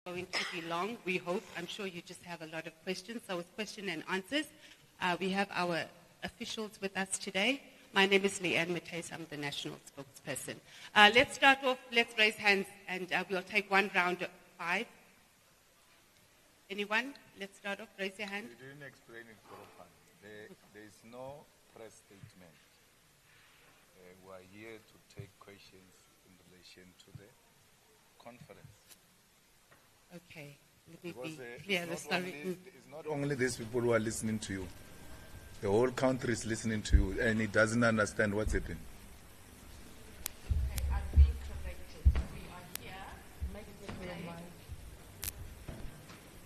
Going to be long, we hope. I'm sure you just have a lot of questions. So with question and answers, we have our officials with us today. My name is Leanne Matthys. I'm the national spokesperson. Let's start off. Let's raise hands, and we'll take one round of 5. Anyone? Let's start off. Raise your hand. You didn't explain it properly. There is no press statement. We are here to take questions in relation to the conference. Okay. Let me be clear. It's not only these people who are listening to you. The whole country is listening to you, and it doesn't understand what's happening. Okay, I'm being corrected. We are here.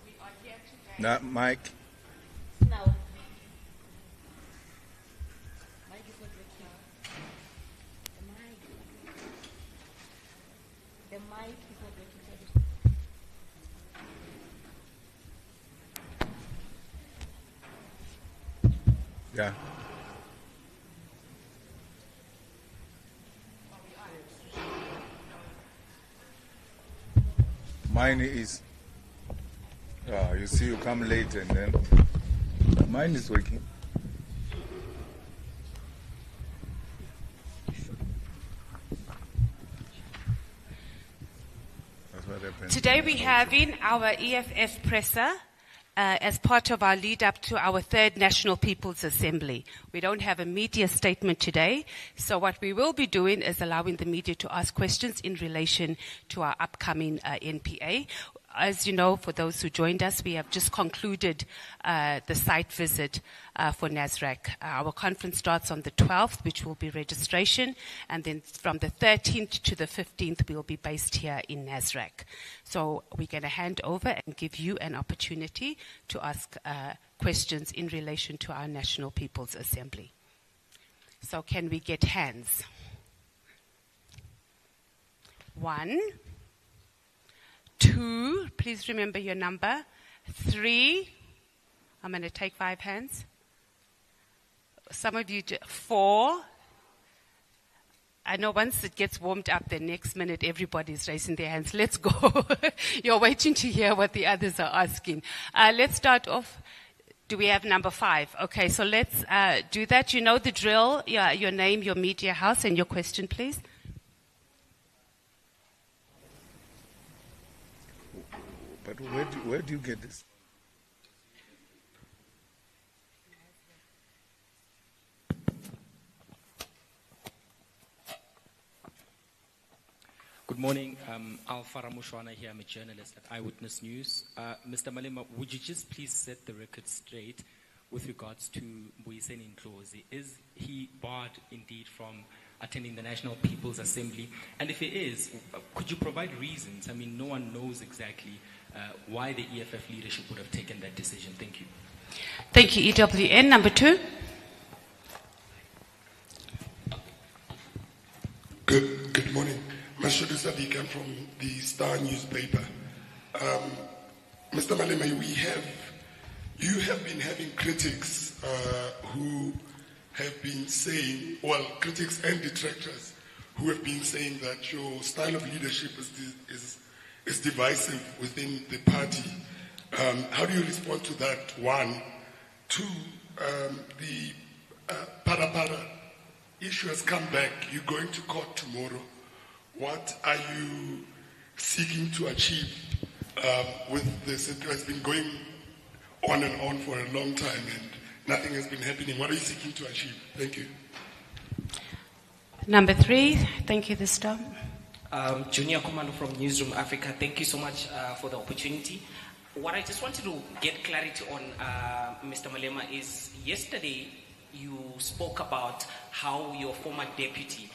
We are here today. Now, Mike. No. Mike is not working. The mic is not working. Yeah. Mine is. You see, you come late and then mine is working. That's what happened. Today we have in our EFF presser as part of our lead up to our 3rd National People's Assembly. We don't have a media statement today, so what we will be doing is allowing the media to ask questions in relation to our upcoming NPA. As you know, for those who joined us, we have just concluded the site visit for NASRAC. Our conference starts on the 12th, which will be registration, and then from the 13th to the 15th, we will be based here in NASRAC. So we're going to hand over and give you an opportunity to ask questions in relation to our National People's Assembly. So can we get hands? 1, 2, please remember your number. 3, I'm going to take 5 hands. Some of you, 4. I know once it gets warmed up, the next minute everybody's raising their hands. Let's go. You're waiting to hear what the others are asking. Let's start off. Do we have number 5? Okay, so let's do that. You know the drill. Yeah, your name, your media house, and your question, please. But where do you get this? Good morning. Alfara Mushwana here. I'm a journalist at Eyewitness News. Mr. Malema, would you just please set the record straight with regards to Mbuyiseni Ndlozi? Is he barred indeed from attending the National People's Assembly? And if he is, could you provide reasons? I mean, no one knows exactly why the EFF leadership would have taken that decision. Thank you. Thank you, EWN. Number 2. Good morning. Mashudu Sadiq, I'm from the Star newspaper. Mr. Malema, you have been having critics who have been saying, well, critics and detractors who have been saying that your style of leadership is divisive within the party. How do you respond to that? 1. 2, the Para issue has come back. You're going to court tomorrow. What are you seeking to achieve with this? It has been going on and on for a long time and nothing has been happening. What are you seeking to achieve? Thank you. Number 3. Thank you, this time. Junior Commando from Newsroom Africa. Thank you so much for the opportunity. What I just wanted to get clarity on, Mr. Malema, is yesterday you spoke about how your former deputy,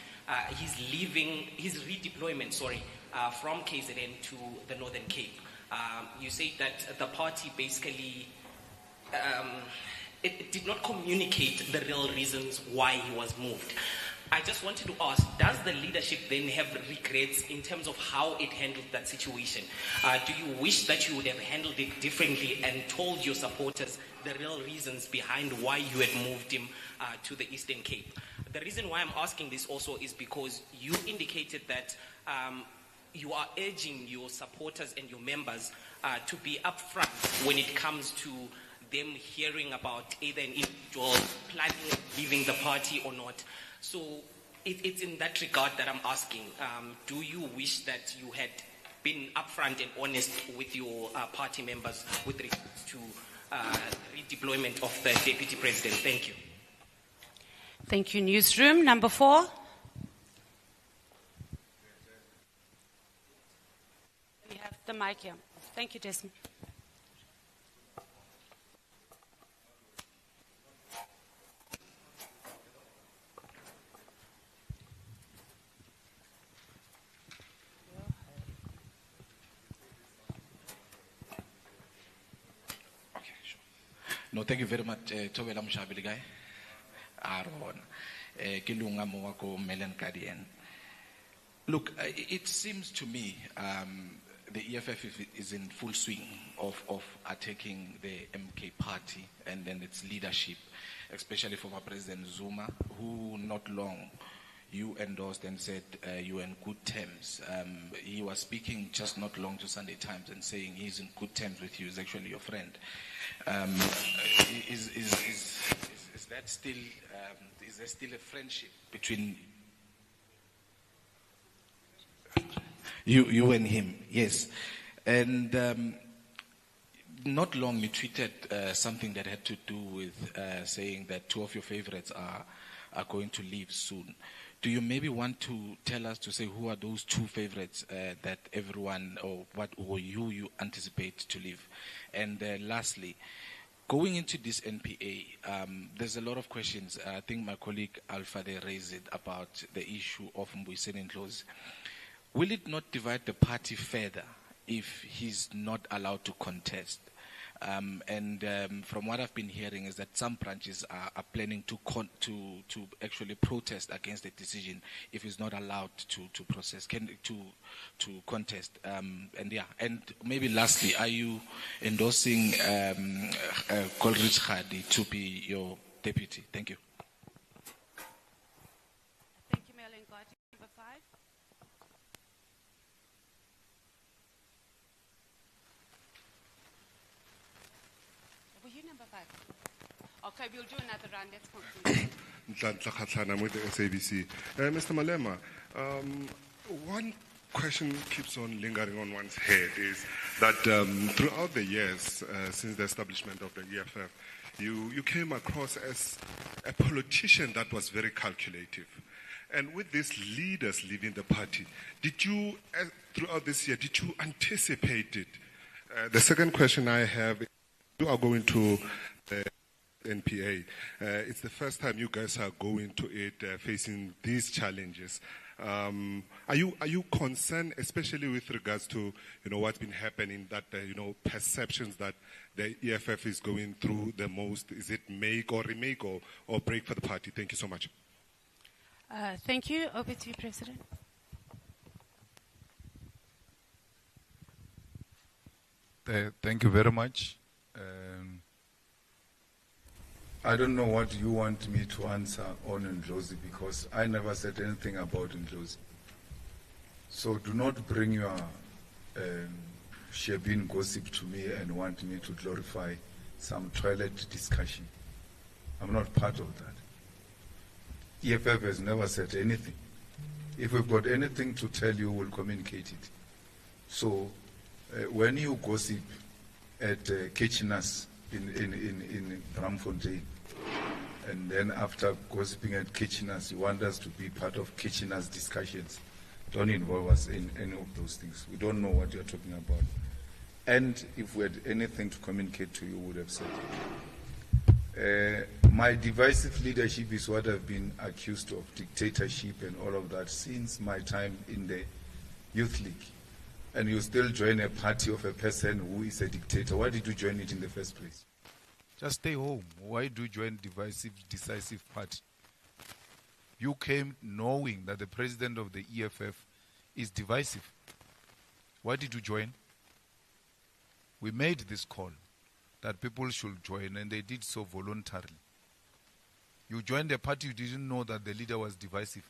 his redeployment, from KZN to the Northern Cape. You said that the party basically it did not communicate the real reasons why he was moved. I just wanted to ask, does the leadership then have regrets in terms of how it handled that situation? Do you wish that you would have handled it differently and told your supporters the real reasons behind why you had moved him to the Eastern Cape? The reason why I'm asking this also is because you indicated that you are urging your supporters and your members to be upfront when it comes to them hearing about either an individual planning leaving the party or not. So it's in that regard that I'm asking. Do you wish that you had been upfront and honest with your party members with regards to redeployment of the Deputy President? Thank you. Thank you. Newsroom, number 4. We have the mic here. Thank you, Desmond. No, thank you very much. Tobela Mushabili guy. Aaron. Kilunga Mwako Melen Kadien. Look, it seems to me the EFF is in full swing of attacking the MK party and then its leadership, especially former President Zuma, who not long you endorsed and said you were in good terms. He was speaking just not long to Sunday Times and saying he's in good terms with you, he's actually your friend. Is that still, is there still a friendship between you and him? Yes. And not long you tweeted something that had to do with saying that 2 of your favorites are going to leave soon. Do you maybe want to tell us, to say who are those 2 favorites that everyone or you anticipate to leave? And lastly, going into this NPA, there's a lot of questions. I think my colleague Alpha they raised it about the issue of Mbuyiseni Ndlozi. Will it not divide the party further if he's not allowed to contest? From what I've been hearing is that some branches are planning to actually protest against the decision if he's not allowed to contest. And maybe lastly, are you endorsing Coleridge Khadi to be your deputy? Thank you. Thank you, Melanie. Number 5. Were you number 5? Okay, we'll do another round. Let's conclude. Nhlanhla Kgatlana with the SABC. Mr. Malema, one question keeps on lingering on one's head is that throughout the years since the establishment of the EFF, you came across as a politician that was very calculative. And with these leaders leaving the party, did you, throughout this year, did you anticipate it? The second question I have, you are going to the NPA. It's the first time you guys are going to it facing these challenges. Are you concerned, especially with regards to what's been happening, that perceptions that the EFF is going through the most? Is it make or remake or break for the party? Thank you so much. Thank you. Over to you, President. Thank you very much. I don't know what you want me to answer on Ndlozi, because I never said anything about Ndlozi. So do not bring your Shebin gossip to me and want me to glorify some toilet discussion. I'm not part of that. EFF has never said anything. If we've got anything to tell you, we'll communicate it. So when you gossip at Kitcheners in Bramfontein, and then after gossiping at Kitcheners, you want us to be part of Kitcheners discussions, don't involve us in any of those things. We don't know what you're talking about. And if we had anything to communicate to you, we would have said it. My divisive leadership is what I've been accused of, dictatorship and all of that, since my time in the Youth League. And you still join a party of a person who is a dictator. Why did you join it in the first place? Just stay home. Why do you join decisive party? You came knowing that the president of the EFF is divisive. Why did you join? We made this call that people should join, and they did so voluntarily. You joined a party, you didn't know that the leader was divisive.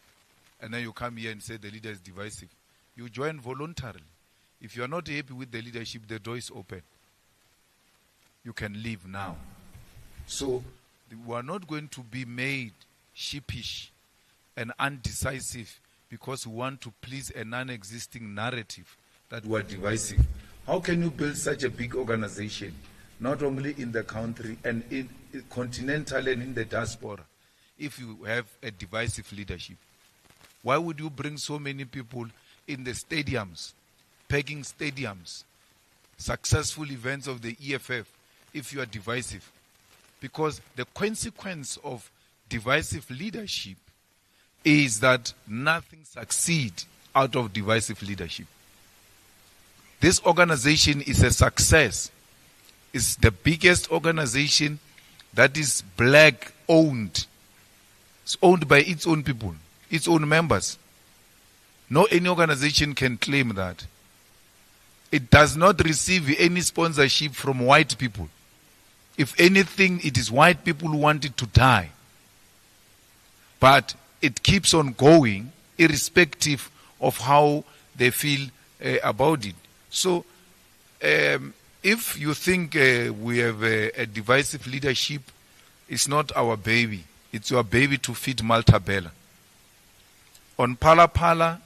And then you come here and say the leader is divisive. You join voluntarily. If you are not happy with the leadership, the door is open. You can leave now. So we are not going to be made sheepish and undecisive because we want to please a non-existing narrative that we are divisive. How can you build such a big organization, not only in the country and in continental and in the diaspora, if you have a divisive leadership? Why would you bring so many people in the stadiums, pegging stadiums, successful events of the EFF, if you are divisive? Because the consequence of divisive leadership is that nothing succeeds out of divisive leadership. This organization is a success. It's the biggest organization that is black owned. It's owned by its own people, its own members. No any organization can claim that. It does not receive any sponsorship from white people. If anything, it is white people who want it to die. But it keeps on going, irrespective of how they feel about it. So, if you think we have a divisive leadership, it's not our baby. It's your baby to feed Malta Bella. On Pala Pala,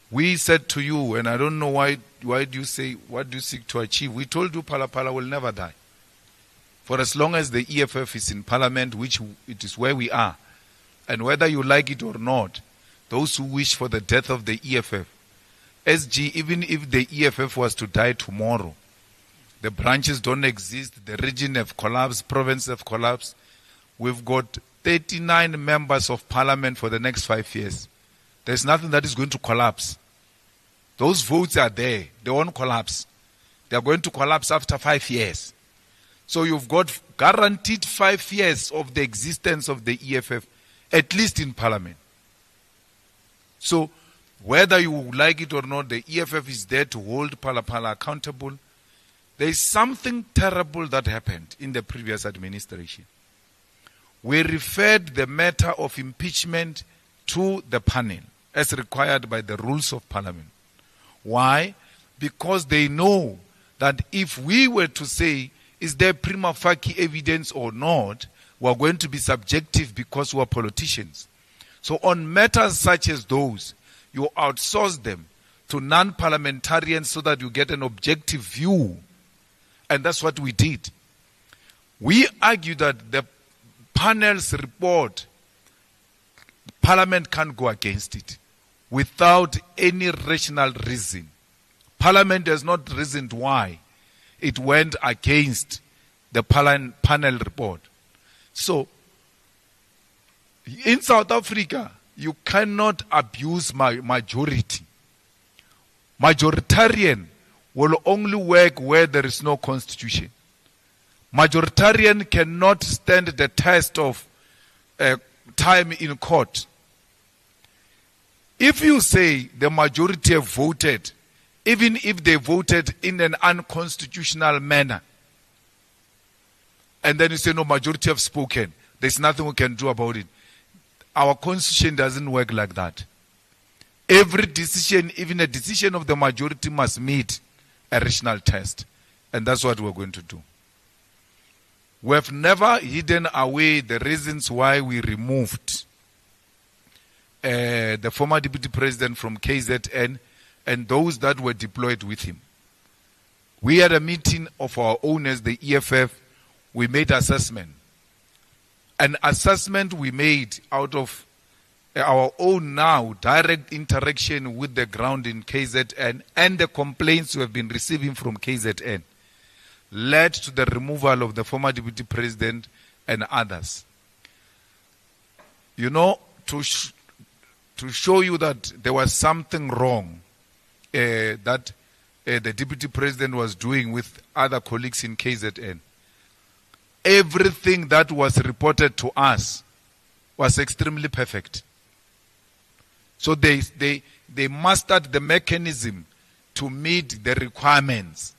we said to you, and I don't know why do you say, what do you seek to achieve? We told you Pala Pala will never die. For as long as the EFF is in parliament, which it is where we are, and whether you like it or not, those who wish for the death of the EFF, SG, even if the EFF was to die tomorrow, the branches don't exist, the region have collapsed, provinces have collapsed. We've got 39 members of parliament for the next 5 years. There's nothing that is going to collapse. Those votes are there. They won't collapse. They are going to collapse after 5 years. So you've got guaranteed 5 years of the existence of the EFF, at least in parliament. So whether you like it or not, the EFF is there to hold Pala Pala accountable. There is something terrible that happened in the previous administration. We referred the matter of impeachment to the panel as required by the rules of parliament. Why? Because they know that if we were to say, is there prima facie evidence or not, we are going to be subjective because we are politicians. So on matters such as those, you outsource them to non-parliamentarians so that you get an objective view. And that's what we did. We argue that the panel's report, Parliament can't go against it without any rational reason. Parliament has not reasoned why it went against the panel report. So, in South Africa, you cannot abuse majority. Majoritarian will only work where there is no constitution. Majoritarian cannot stand the test of time in court. If you say the majority have voted, even if they voted in an unconstitutional manner, and then you say no, majority have spoken, there's nothing we can do about it. Our constitution doesn't work like that. Every decision, even a decision of the majority, must meet a rational test. And that's what we're going to do. We have never hidden away the reasons why we removed the former deputy president from KZN and those that were deployed with him. We had a meeting of our own as the EFF. We made assessment. An assessment we made out of our own now direct interaction with the ground in KZN and the complaints we have been receiving from KZN led to the removal of the former deputy president and others. You know, to show you that there was something wrong that the deputy president was doing with other colleagues in KZN. Everything that was reported to us was extremely perfect. So they mastered the mechanism to meet the requirements,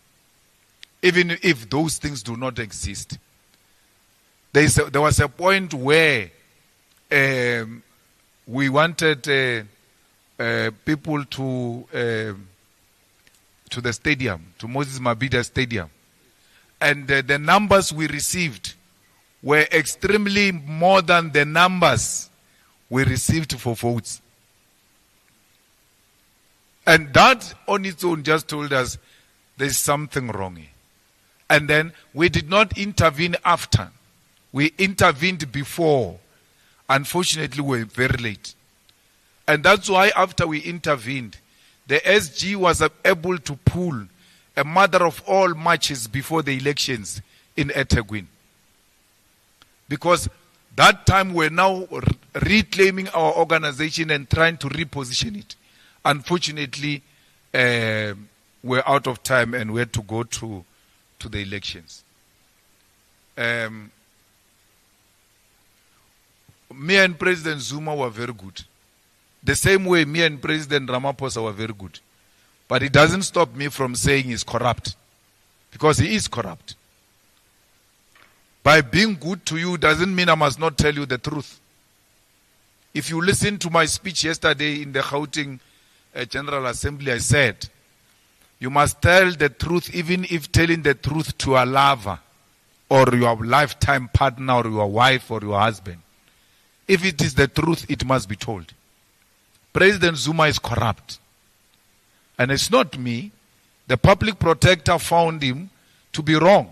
even if those things do not exist. There was a point where we wanted people to the stadium, to Moses Mabhida Stadium. And the numbers we received were extremely more than the numbers we received for votes. And that on its own just told us there's something wrong here. And then we did not intervene after. We intervened before. Unfortunately, we were very late. And that's why after we intervened, the SG was able to pull a mother of all matches before the elections in eThekwini. Because that time we're now reclaiming our organization and trying to reposition it. Unfortunately, we're out of time and we had to go to the elections. Me and President Zuma were very good. The same way me and President Ramaphosa were very good. But it doesn't stop me from saying he's corrupt. Because he is corrupt. By being good to you doesn't mean I must not tell you the truth. If you listen to my speech yesterday in the Gauteng General Assembly, I said, you must tell the truth even if telling the truth to a lover or your lifetime partner or your wife or your husband. If it is the truth, it must be told. President Zuma is corrupt. And it's not me. The public protector found him to be wrong.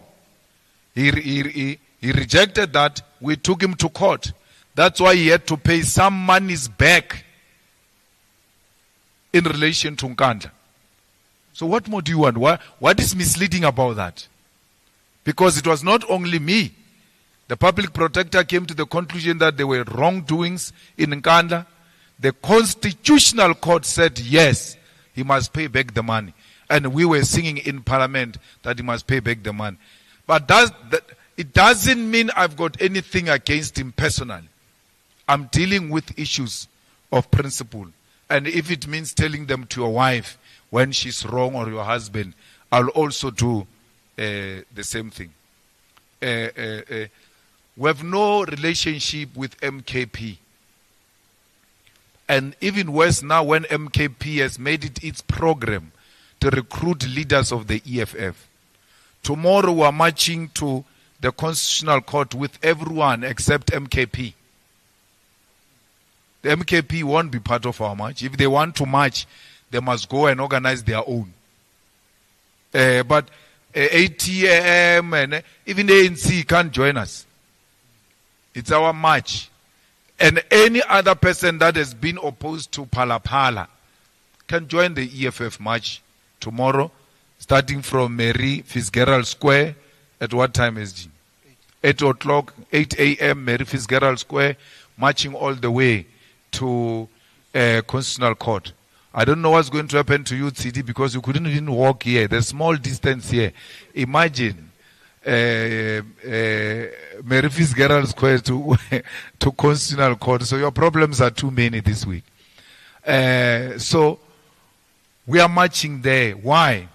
He rejected that. We took him to court. That's why he had to pay some monies back in relation to Nkandla. So what more do you want? What is misleading about that? Because it was not only me. The public protector came to the conclusion that there were wrongdoings in Nkandla. The Constitutional Court said yes, he must pay back the money. And we were singing in Parliament that he must pay back the money. But it doesn't mean I've got anything against him personally. I'm dealing with issues of principle. And if it means telling them to your wife when she's wrong or your husband, I'll also do the same thing. We have no relationship with MKP. And even worse now when MKP has made it its program to recruit leaders of the EFF. Tomorrow we are marching to the Constitutional Court with everyone except MKP. The MKP won't be part of our march. If they want to march, they must go and organize their own. But ATM and even ANC can't join us. It's our march. And any other person that has been opposed to Phala can join the EFF march tomorrow, starting from Mary Fitzgerald Square. At what time is it? 8 o'clock, 8 a.m. Mary Fitzgerald Square, marching all the way to Constitutional Court. I don't know what's going to happen to you, CD, because you couldn't even walk here. There's small distance here. Imagine Mary Fitzgerald Square to Constitutional Court. So your problems are too many this week. So we are marching there. Why?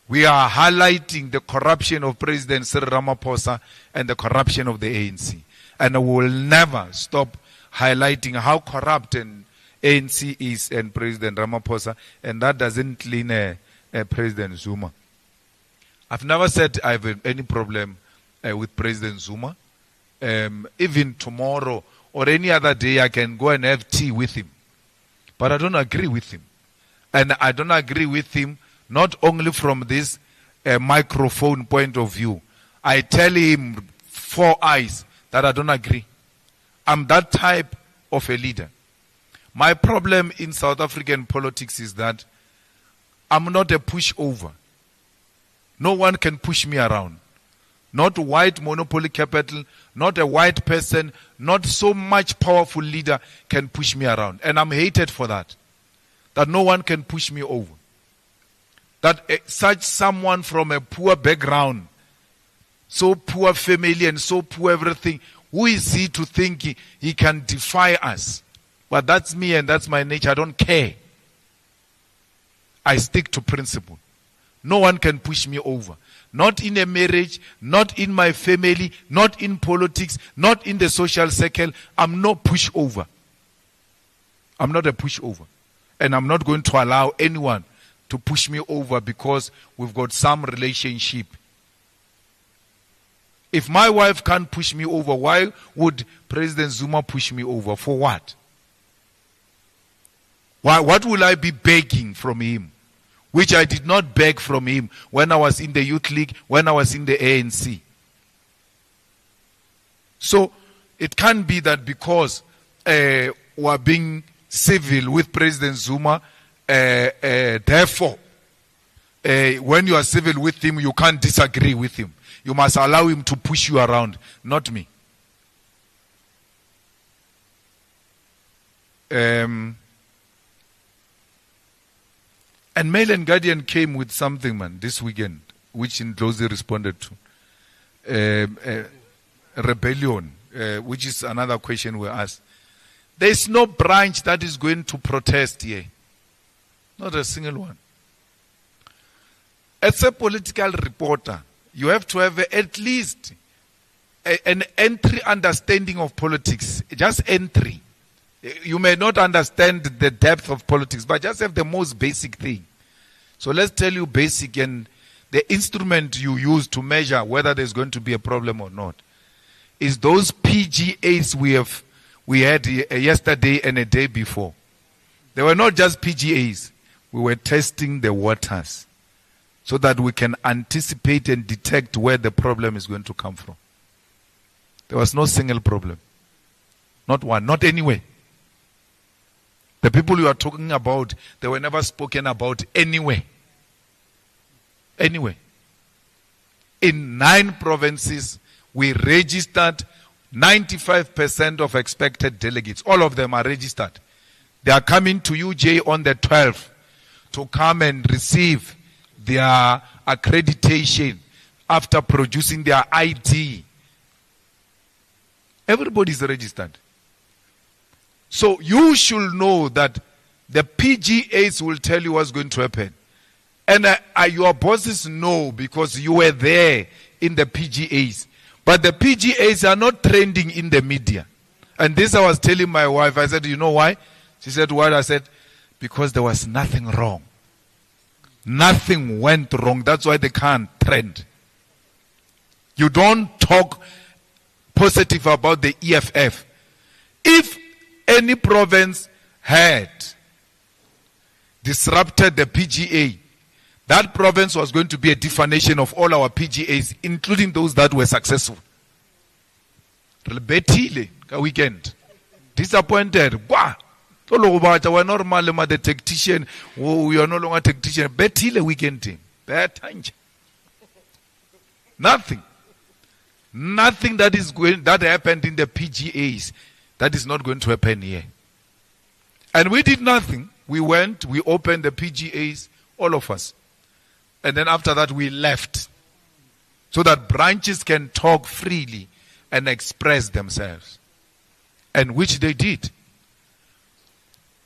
We are highlighting the corruption of President Cyril Ramaphosa and the corruption of the ANC. And we will never stop highlighting how corrupt an ANC is and President Ramaphosa. And that doesn't lean President Zuma. I've never said I have any problem with President Zuma. Even tomorrow or any other day I can go and have tea with him. But I don't agree with him. And I don't agree with him not only from this microphone point of view. I tell him 4 eyes that I don't agree. I'm that type of a leader. My problem in South African politics is that I'm not a pushover. No one can push me around. Not white monopoly capital, not a white person, not so much powerful leader can push me around. And I'm hated for that. That no one can push me over. That such someone from a poor background, so poor family and so poor everything, who is he to think he can defy us? But that's me and that's my nature. I don't care. I stick to principle. No one can push me over. Not in a marriage, not in my family, not in politics, not in the social circle. I'm no pushover. I'm not a pushover. And I'm not going to allow anyone to push me over because we've got some relationship. If my wife can't push me over, why would President Zuma push me over? For what? What will I be begging from him? Which I did not beg from him when I was in the Youth League, when I was in the ANC. So it can't be that because we're being civil with President Zuma, therefore, when you are civil with him, you can't disagree with him. You must allow him to push you around, not me. And Mail and Guardian came with something, man, this weekend, which Ndlozi responded to. Rebellion, which is another question we asked. There is no branch that is going to protest here. Not a single one. As a political reporter, you have to have at least an entry understanding of politics. Just entry. You may not understand the depth of politics, but just have the most basic thing. So let's tell you basic, and the instrument you use to measure whether there's going to be a problem or not is those PGAs we had yesterday and a day before. They were not just PGAs. We were testing the waters so that we can anticipate and detect where the problem is going to come from. There was no single problem. Not one, not anywhere. The people you are talking about, they were never spoken about anywhere. Anyway. In 9 provinces, we registered 95% of expected delegates. All of them are registered. They are coming to UJ on the 12th to come and receive their accreditation after producing their ID. Everybody is registered. So you should know that the PGAs will tell you what's going to happen. And your bosses know because you were there in the PGAs. But the PGAs are not trending in the media. And this I was telling my wife. I said, you know why? She said, what? I said, because there was nothing wrong. Nothing went wrong. That's why they can't trend. You don't talk positive about the EFF. If any province had disrupted the PGA, that province was going to be a definition of all our PGAs, including those that were successful. Betile, weekend. Disappointed. We're normal, the tactician. We are no longer tactician. Betile weekend team. Nothing. Nothing that happened in the PGAs that is not going to happen here. And we did nothing. We went, we opened the PGAs, all of us. And then after that we left. So that branches can talk freely and express themselves. And which they did.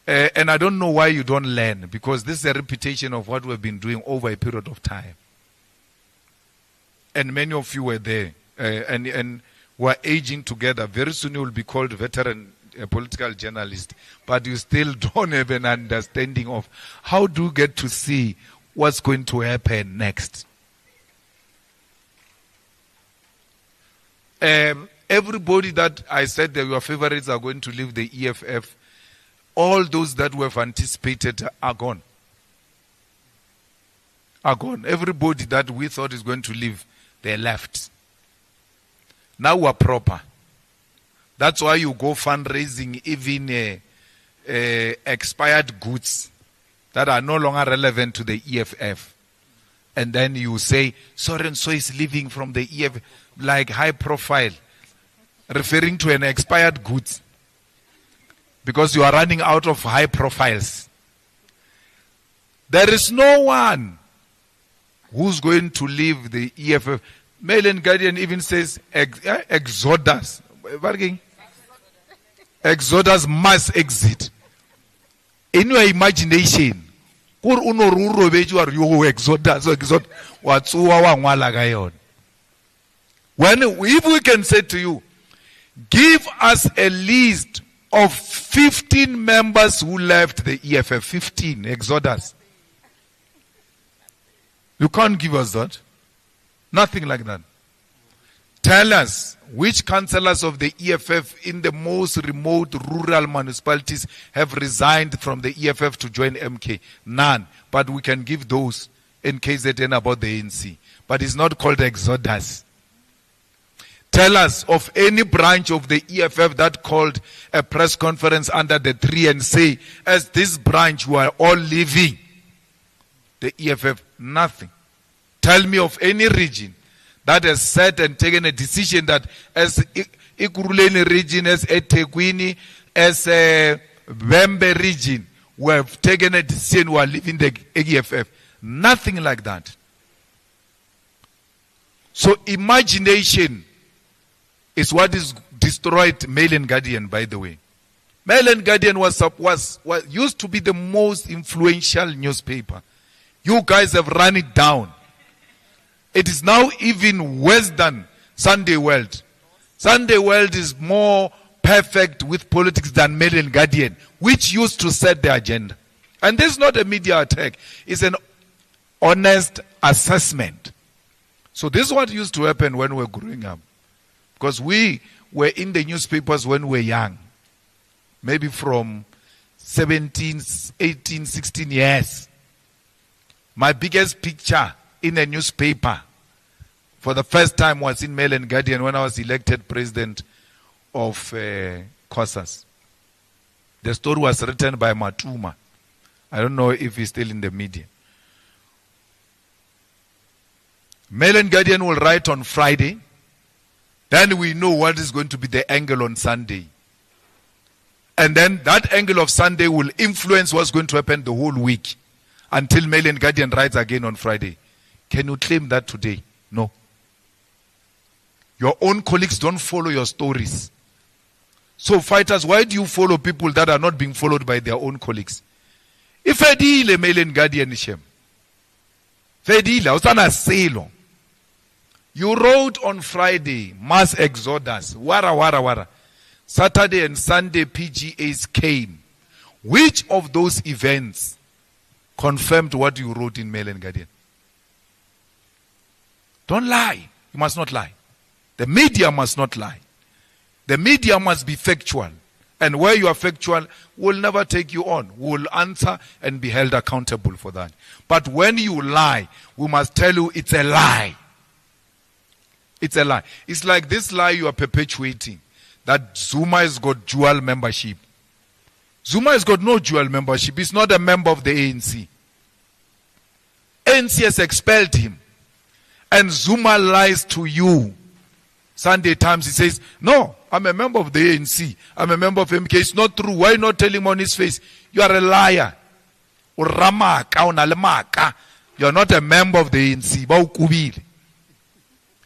And I don't know why you don't learn, because this is a repetition of what we've been doing over a period of time. And many of you were there. And we're aging together. Very soon you will be called veteran political journalist. But you still don't have an understanding of how do you get to see what's going to happen next. Everybody that I said that your favorites are going to leave the EFF, all those that we have anticipated are gone. Are gone. Everybody that we thought is going to leave, they left. Now we're proper. That's why you go fundraising even expired goods that are no longer relevant to the EFF. And then you say, so and so is leaving from the EFF, like high profile, referring to an expired goods. Because you are running out of high profiles. There is no one who's going to leave the EFF. Mail and Guardian even says Exodus. Exodus must exit. In your imagination, if we can say to you, give us a list of 15 members who left the EFF, 15, exodus. You can't give us that. Nothing like that. Tell us which councillors of the EFF in the most remote rural municipalities have resigned from the EFF to join MK. None. But we can give those in KZN about the ANC. But it's not called exodus. Tell us of any branch of the EFF that called a press conference under the tree and say, as this branch we are all leaving the EFF. Nothing. Tell me of any region that has said and taken a decision that as Ikuruleni region, as eThekwini, as a Vembe region, we have taken a decision we are leaving the EFF. Nothing like that. So imagination is what is destroyed Mail and Guardian, by the way. Mail and Guardian was used to be the most influential newspaper. You guys have run it down. It is now even worse than Sunday World. Sunday World is more perfect with politics than Mail and Guardian, which used to set the agenda. And this is not a media attack. It's an honest assessment. So this is what used to happen when we were growing up. Because we were in the newspapers when we were young. Maybe from 17, 18, 16 years. My biggest picture in a newspaper for the first time was in Mail and Guardian when I was elected president of COSAS. The story was written by Matuma. I don't know if he's still in the media. Mail and Guardian will write on Friday. Then we know what is going to be the angle on Sunday. And then that angle of Sunday will influence what's going to happen the whole week until Mail and Guardian writes again on Friday. Can you claim that today? No. Your own colleagues don't follow your stories. So fighters, why do you follow people that are not being followed by their own colleagues? If Fedile Mail and Guardian Shem. Fedile, Osana Selo. You wrote on Friday, mass exodus. Wara, wara, wara. Saturday and Sunday, PGAs came. Which of those events confirmed what you wrote in Mail and Guardian? Don't lie. You must not lie. The media must not lie. The media must be factual. And where you are factual, we'll never take you on. We'll answer and be held accountable for that. But when you lie, we must tell you it's a lie. It's a lie. It's like this lie you are perpetuating, that Zuma has got dual membership. Zuma has got no dual membership. He's not a member of the ANC. ANC has expelled him. And Zuma lies to you. Sunday Times, he says, no, I'm a member of the ANC. I'm a member of MK. It's not true. Why not tell him on his face? You are a liar. You are not a member of the ANC.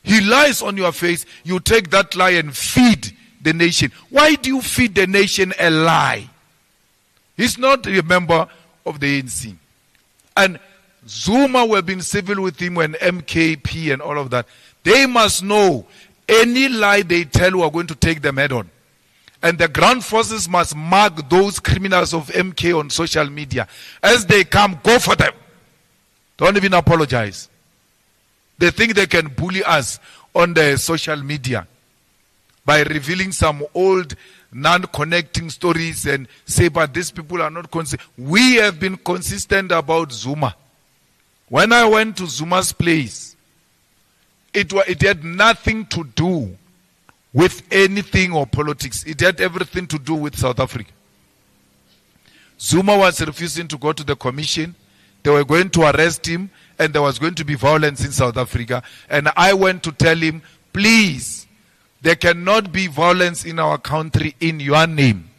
He lies on your face. You take that lie and feed the nation. Why do you feed the nation a lie? He's not a member of the ANC. And Zuma will be civil with him when MKP and all of that. They must know any lie they tell, we are going to take them head on. And the ground forces must mark those criminals of MK on social media. As they come, go for them. Don't even apologize. They think they can bully us on the social media by revealing some old non-connecting stories and say, but these people are not consistent. We have been consistent about Zuma. When I went to Zuma's place, it had nothing to do with anything or politics. It had everything to do with South Africa. Zuma was refusing to go to the commission. They were going to arrest him and there was going to be violence in South Africa. And I went to tell him, please, there cannot be violence in our country in your name.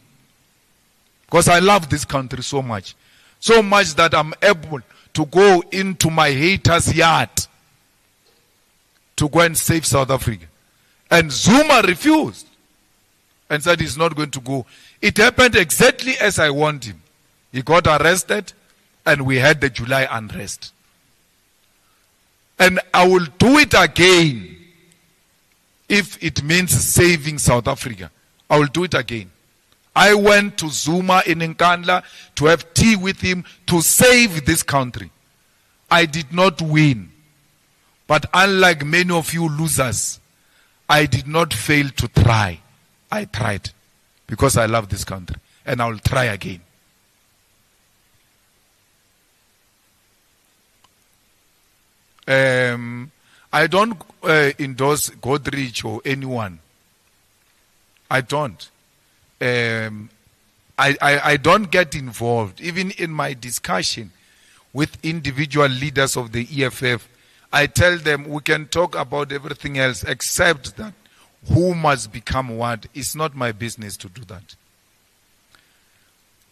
Because I love this country so much. So much that I'm able to go into my haters' yard to go and save South Africa. And Zuma refused and said he's not going to go. It happened exactly as I want him. He got arrested and we had the July unrest. And I will do it again if it means saving South Africa. I will do it again. I went to Zuma in Nkandla to have tea with him to save this country. I did not win. But unlike many of you losers, I did not fail to try. I tried because I love this country and I will try again. I don't endorse Godrich or anyone. I don't. I don't get involved. Even in my discussion with individual leaders of the EFF, I tell them we can talk about everything else except that who must become what. It's not my business to do that.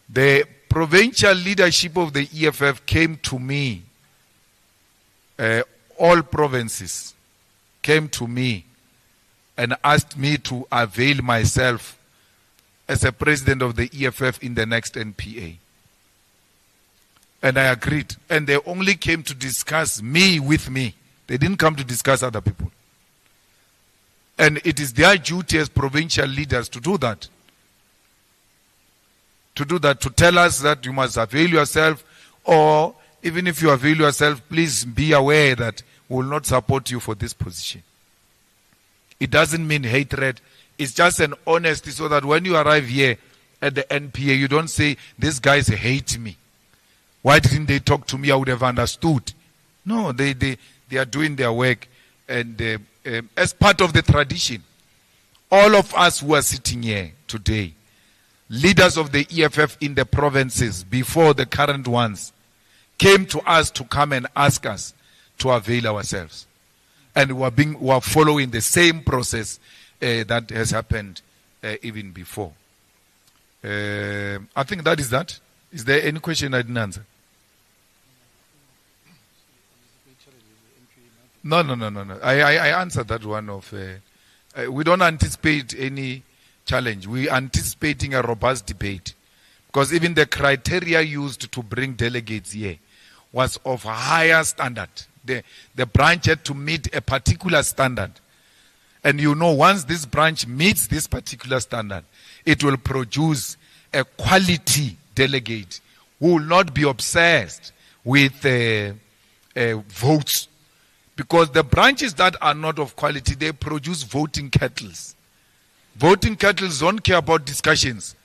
The provincial leadership of the EFF came to me, all provinces came to me and asked me to avail myself as a president of the EFF in the next NPA. And I agreed. And they only came to discuss me with me. They didn't come to discuss other people. And it is their duty as provincial leaders to do that. To do that, to tell us that you must avail yourself, or even if you avail yourself, please be aware that we will not support you for this position. It doesn't mean hatred. It's just an honesty so that when you arrive here at the NPA, you don't say, these guys hate me. Why didn't they talk to me? I would have understood. No, they are doing their work. And as part of the tradition, all of us who are sitting here today, leaders of the EFF in the provinces before the current ones, came to us to come and ask us to avail ourselves. And we are following the same process that has happened even before. I think that is that. Is there any question I didn't answer? No. I answered that one of. We don't anticipate any challenge. We are anticipating a robust debate, because even the criteria used to bring delegates here was of a higher standard. The branch had to meet a particular standard. And you know, once this branch meets this particular standard, it will produce a quality delegate who will not be obsessed with votes. Because the branches that are not of quality, they produce voting kettles. Voting kettles don't care about discussions.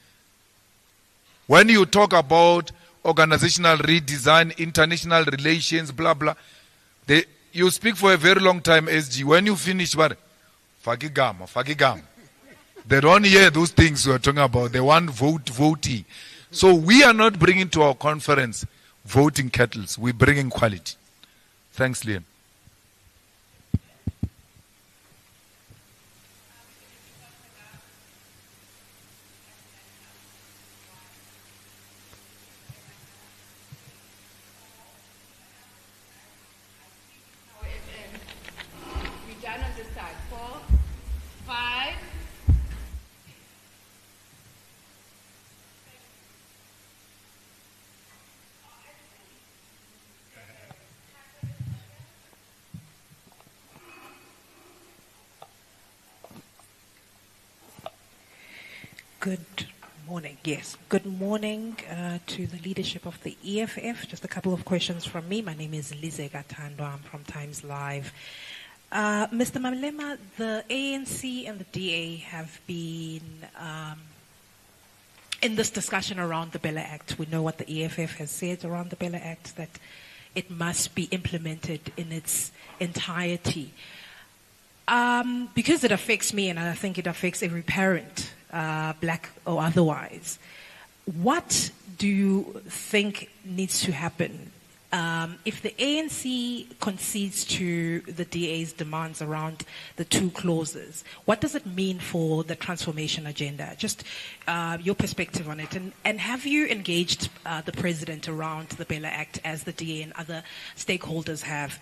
When you talk about organizational redesign, international relations, blah, blah, you speak for a very long time, SG. When you finish, Fagigam. They don't hear those things we are talking about. They want voting. So we are not bringing to our conference voting kettles. We're bringing quality. Thanks, Liam. Good morning. Yes. Good morning to the leadership of the EFF. Just a couple of questions from me. My name is Lize Gatando. I'm from Times Live. Mr. Malema, the ANC and the DA have been in this discussion around the Bella Act. We know what the EFF has said around the Bella Act, that it must be implemented in its entirety. Because it affects me, and I think it affects every parent, black or otherwise, what do you think needs to happen if the ANC concedes to the DA's demands around the two clauses? What does it mean for the transformation agenda? Just your perspective on it. And have you engaged the president around the Bella Act as the DA and other stakeholders have?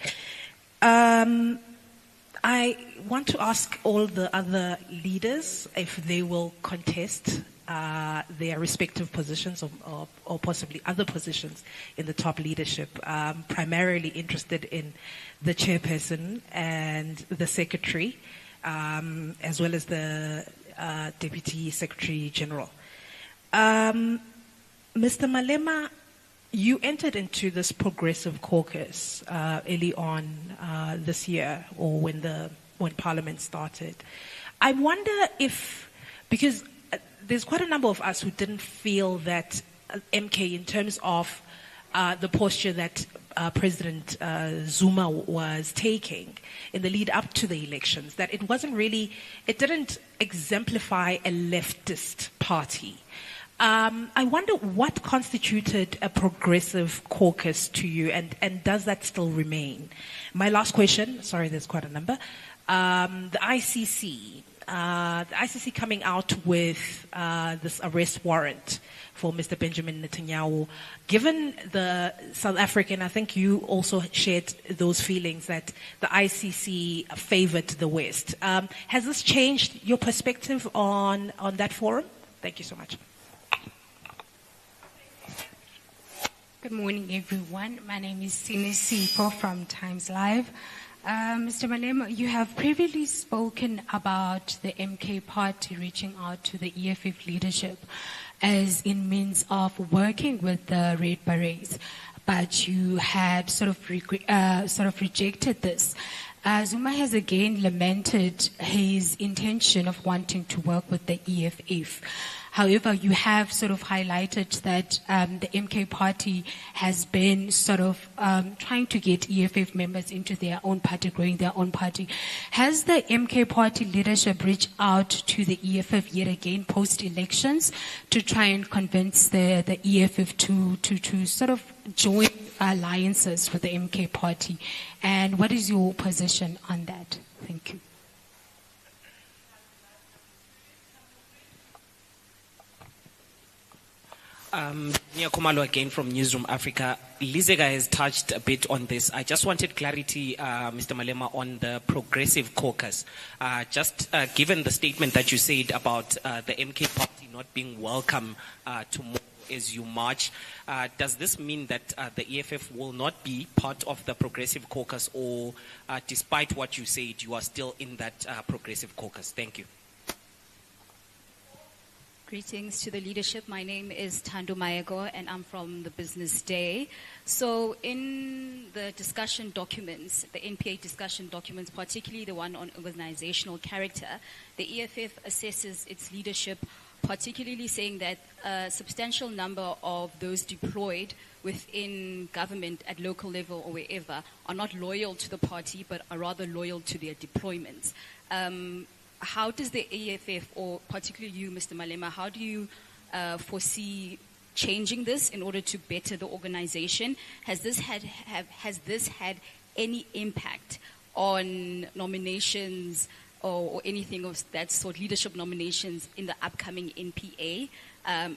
I want to ask all the other leaders if they will contest their respective positions or possibly other positions in the top leadership. I'm primarily interested in the chairperson and the secretary, as well as the deputy secretary general. Mr. Malema, you entered into this progressive caucus early on this year, or when Parliament started. I wonder if, because there's quite a number of us who didn't feel that MK, in terms of the posture that President Zuma was taking in the lead up to the elections, that it didn't exemplify a leftist party. I wonder what constituted a progressive caucus to you, and does that still remain? My last question, sorry, there's quite a number. The ICC coming out with this arrest warrant for Mr. Benjamin Netanyahu. Given the South African, I think you also shared those feelings that the ICC favored the West. Has this changed your perspective on that forum? Thank you so much. Good morning, everyone. My name is Sine Sipho from Times Live. Mr. Malema, you have previously spoken about the MK party reaching out to the EFF leadership as in means of working with the Red Berets, but you had sort of rejected this. Zuma has again lamented his intention of wanting to work with the EFF. However, you have sort of highlighted that the MK party has been sort of trying to get EFF members into their own party, growing their own party. Has the MK party leadership reached out to the EFF yet again post-elections to try and convince the EFF to sort of join alliances with the MK party? And what is your position on that? Thank you. Nia Kumalo again from Newsroom Africa. Lizega has touched a bit on this. I just wanted clarity, Mr. Malema, on the progressive caucus. Given the statement that you said about the MK party not being welcome to more as you march, does this mean that the EFF will not be part of the progressive caucus, or despite what you said, you are still in that progressive caucus? Thank you. Greetings to the leadership. My name is Thando Mayego, and I'm from the Business Day. So in the discussion documents, the NPA discussion documents, particularly the one on organizational character, the EFF assesses its leadership, particularly saying that a substantial number of those deployed within government at local level or wherever are not loyal to the party, but are rather loyal to their deployments. How does the EFF, or particularly you, Mr. Malema, how do you foresee changing this in order to better the organization? Has this had any impact on nominations or anything of that sort, leadership nominations in the upcoming NPA,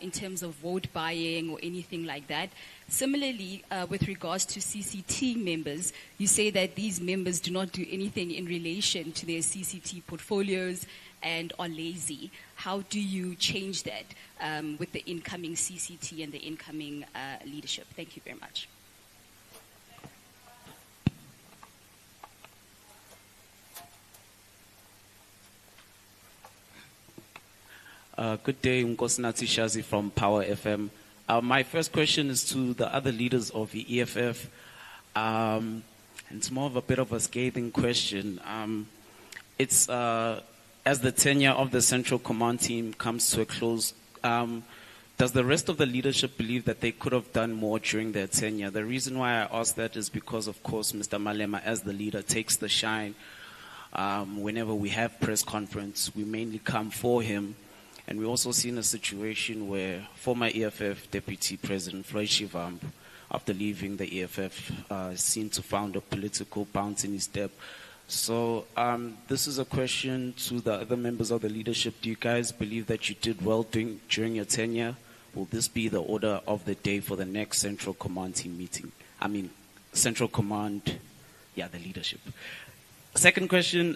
in terms of vote buying or anything like that? Similarly, with regards to CCT members, you say that these members do not do anything in relation to their CCT portfolios and are lazy. How do you change that with the incoming CCT and the incoming leadership? Thank you very much. Good day, Nkosinathi Shazi from Power FM. My first question is to the other leaders of the EFF. And it's more of a bit of a scathing question. It's as the tenure of the Central Command team comes to a close, does the rest of the leadership believe that they could have done more during their tenure? The reason why I ask that is because, of course, Mr. Malema, as the leader, takes the shine. Whenever we have press conference, we mainly come for him. And we also seen a situation where former EFF Deputy President Floyd Shivambu, after leaving the EFF, seemed to found a political bounce in his step. So this is a question to the other members of the leadership. Do you guys believe that you did well during your tenure? Will this be the order of the day for the next Central Command team meeting? I mean, Central Command, the leadership. Second question,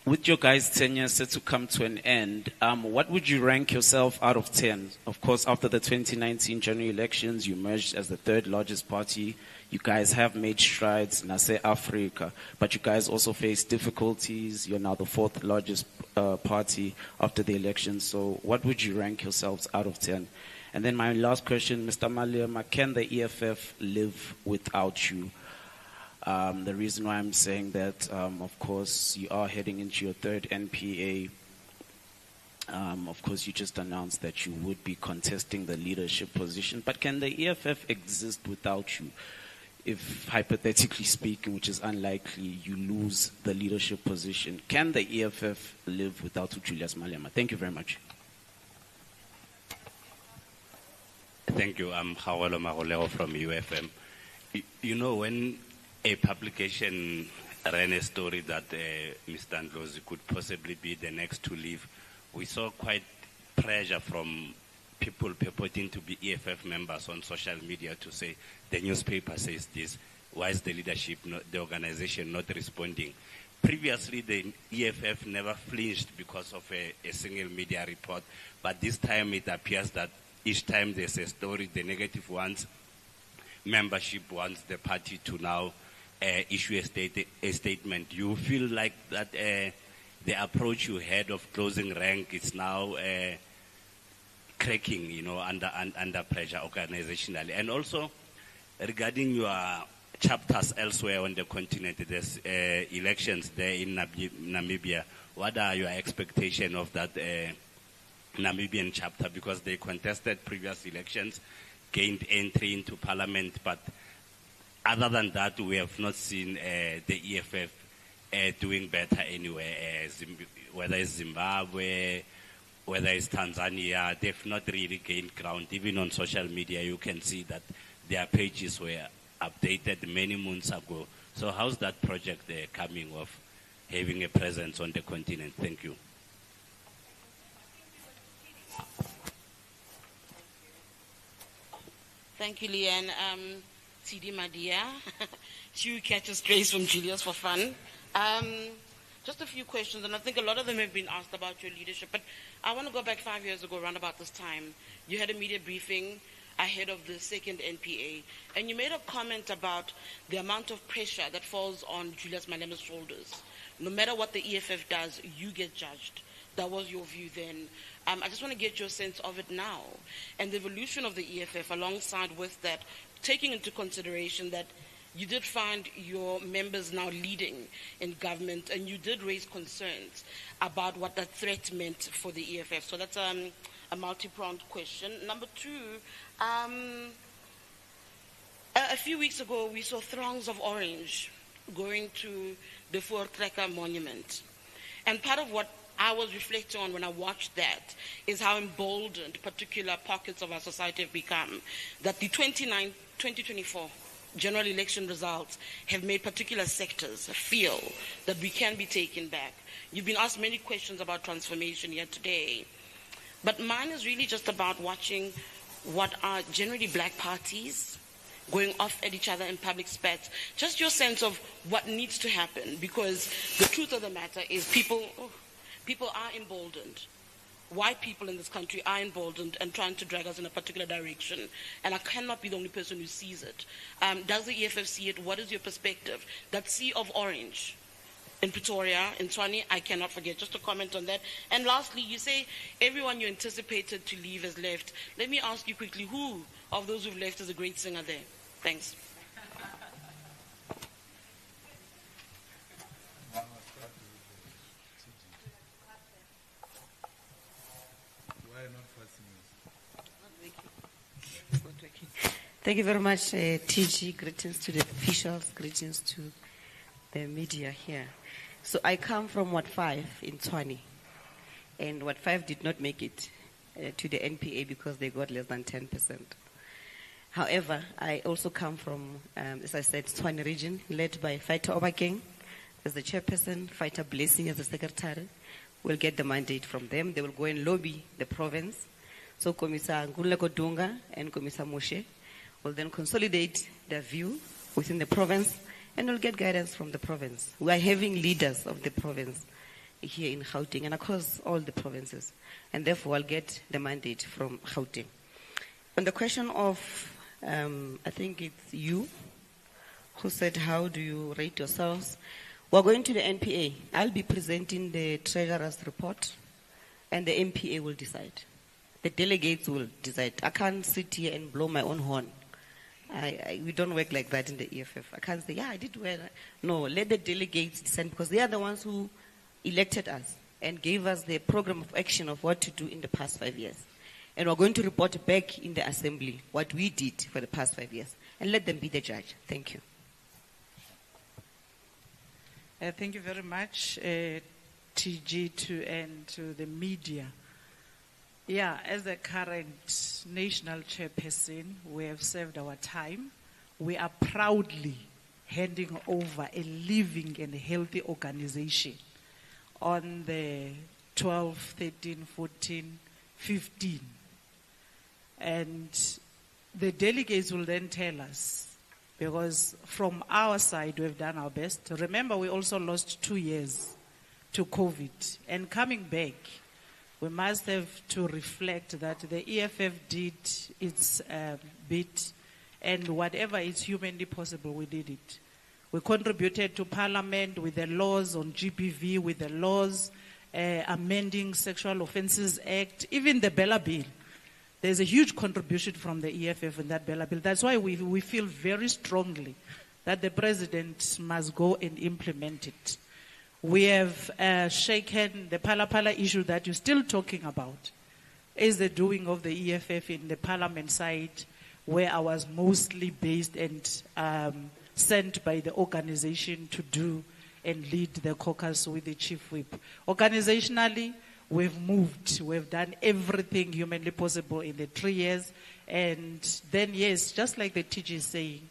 with your guys' tenure set to come to an end, what would you rank yourself out of 10? Of course, after the 2019 general elections, you emerged as the third largest party. You guys have made strides in Africa, but you guys also face difficulties. You're now the fourth largest party after the election. So what would you rank yourselves out of 10? And then my last question, Mr. Malema, can the EFF live without you? The reason why I'm saying that, of course, you are heading into your third NPA. Of course, you just announced that you would be contesting the leadership position. But can the EFF exist without you? If, hypothetically speaking, which is unlikely, you lose the leadership position, can the EFF live without Julius Malema? Thank you very much. Thank you. I'm Hawalo Magoleo from UFM. You know, when a publication ran a story that Mr. Ndlozi could possibly be the next to leave, we saw quite pressure from people purporting to be EFF members on social media to say, the newspaper says this, why is the leadership, the organization not responding? Previously, the EFF never flinched because of a single media report, but this time it appears that each time there's a story, the negative ones, membership wants the party to now issue a statement. You feel like that the approach you had of closing rank is now cracking, you know, under pressure organizationally. And also, regarding your chapters elsewhere on the continent, there's elections there in Namibia. What are your expectations of that Namibian chapter? Because they contested previous elections, gained entry into parliament, but other than that, we have not seen the EFF doing better anywhere, whether it's Zimbabwe, whether it's Tanzania. They've not really gained ground. Even on social media, you can see that their pages were updated many months ago. So how's that project coming of having a presence on the continent? Thank you. Thank you, Leanne. TD Madia. She catches strays from Julius for fun. Just a few questions, and I think a lot of them have been asked about your leadership, but I want to go back 5 years ago, around about this time. You had a media briefing ahead of the second NPA, and you made a comment about the amount of pressure that falls on Julius Malema's shoulders. No matter what the EFF does, you get judged. That was your view then. I just want to get your sense of it now, and the evolution of the EFF alongside with that, taking into consideration that you did find your members now leading in government, and you did raise concerns about what that threat meant for the EFF. So that's a multi-pronged question. Number two, a few weeks ago, we saw throngs of orange going to the Voortrekker monument. And part of what I was reflecting on when I watched that is how emboldened particular pockets of our society have become. That the 2024 general election results have made particular sectors feel that we can be taken back. You've been asked many questions about transformation here today, but mine is really just about watching what are generally black parties going off at each other in public spats. Just your sense of what needs to happen, because the truth of the matter is people are emboldened. White people in this country are emboldened and trying to drag us in a particular direction. And I cannot be the only person who sees it. Does the EFF see it? What is your perspective? That sea of orange in Pretoria, in Tshwane, I cannot forget. Just to comment on that. And lastly, you say everyone you anticipated to leave has left. Let me ask you quickly, who of those who've left is a great singer there? Thanks. Thank you very much, TG. Greetings to the officials, greetings to the media here. So I come from Ward 5 in Tshwane, and Ward 5 did not make it to the NPA because they got less than 10%. However, I also come from, as I said, Tshwane region, led by Fighter Obakeng as the chairperson, Fighter Blessing as the secretary. We'll get the mandate from them. They will go and lobby the province. So Commissar Nguleko Dunga and Commissar Moshe will then consolidate their view within the province and will get guidance from the province. We are having leaders of the province here in Gauteng and across all the provinces. And therefore, I'll get the mandate from Gauteng. On the question of, I think it's you who said, how do you rate yourselves? We're going to the NPA. I'll be presenting the Treasurer's report, and the NPA will decide. The delegates will decide. I can't sit here and blow my own horn. We don't work like that in the EFF. I can't say, yeah, I did well. No, let the delegates decide, because they are the ones who elected us and gave us the program of action of what to do in the past 5 years. And we're going to report back in the assembly what we did for the past 5 years. And let them be the judge. Thank you. Thank you very much, TG, and to the media. Yeah, as the current national chairperson, we have served our time. We are proudly handing over a living and healthy organization on the 12, 13, 14, 15. And the delegates will then tell us, because from our side, we've done our best. Remember, we also lost 2 years to COVID. And coming back, we must have to reflect that the EFF did its bit, and whatever is humanly possible, we did it. We contributed to Parliament with the laws on GBV, with the laws amending Sexual Offences Act, even the Bella Bill. There's a huge contribution from the EFF in that Bella Bill. That's why we feel very strongly that the President must go and implement it. We have shaken the Pala issue that you're still talking about, is the doing of the EFF in the Parliament side, where I was mostly based and sent by the organization to do and lead the caucus with the chief whip. Organizationally, we've moved. We've done everything humanly possible in the 3 years. And then, yes, just like the TG is saying,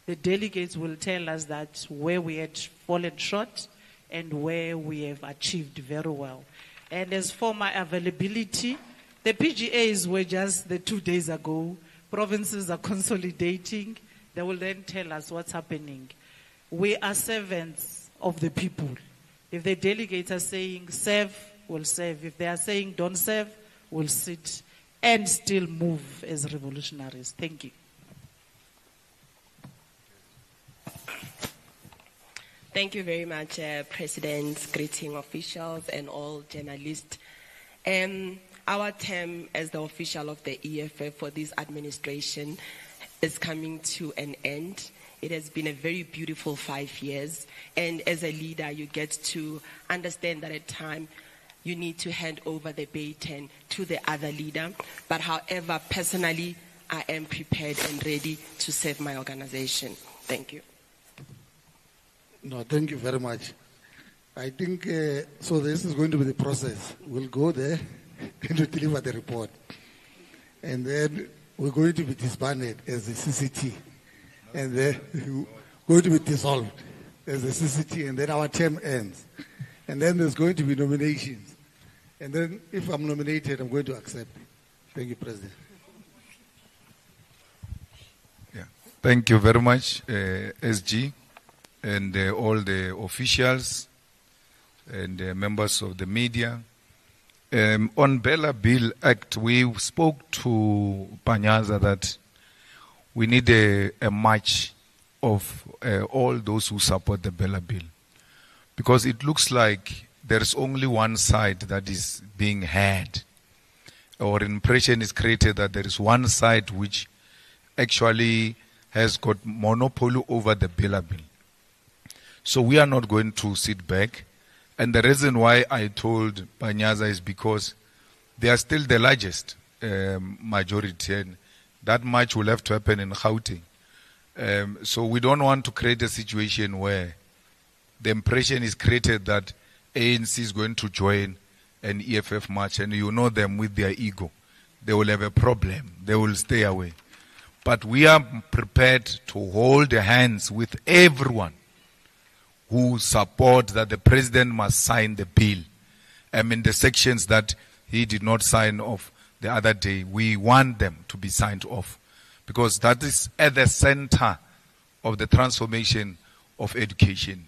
the delegates will tell us that where we had fallen short and where we have achieved very well. And as for my availability, the PGAs were just the 2 days ago. Provinces are consolidating. They will then tell us what's happening. We are servants of the people. If the delegates are saying serve, we'll serve. If they are saying don't serve, we'll sit and still move as revolutionaries. Thank you. Thank you very much, President, greeting officials and all journalists. Our term as the official of the EFF for this administration is coming to an end. It has been a very beautiful 5 years. And as a leader, you get to understand that at time you need to hand over the baton to the other leader. But however, personally, I am prepared and ready to serve my organization. Thank you. No, thank you very much. I think, so this is going to be the process. We'll go there and we'll deliver the report. And then we're going to be disbanded as the CCT. And then we're going to be dissolved as the CCT, and then our term ends. And then there's going to be nominations. And then if I'm nominated, I'm going to accept. Thank you, President. Yeah. Thank you very much, SG. And all the officials and members of the media. On Bella Bill Act, we spoke to Panyaza that we need a march of all those who support the Bella Bill. Because it looks like there's only one side that is being heard. Or impression is created that there is one side which actually has got monopoly over the Bella Bill. So we are not going to sit back. And the reason why I told Panyaza is because they are still the largest majority. And that much will have to happen in Gauteng. So we don't want to create a situation where the impression is created that ANC is going to join an EFF march. And you know them with their ego. They will have a problem. They will stay away. But we are prepared to hold hands with everyone who support that the president must sign the bill. I mean, the sections that he did not sign off the other day, we want them to be signed off. Because that is at the center of the transformation of education.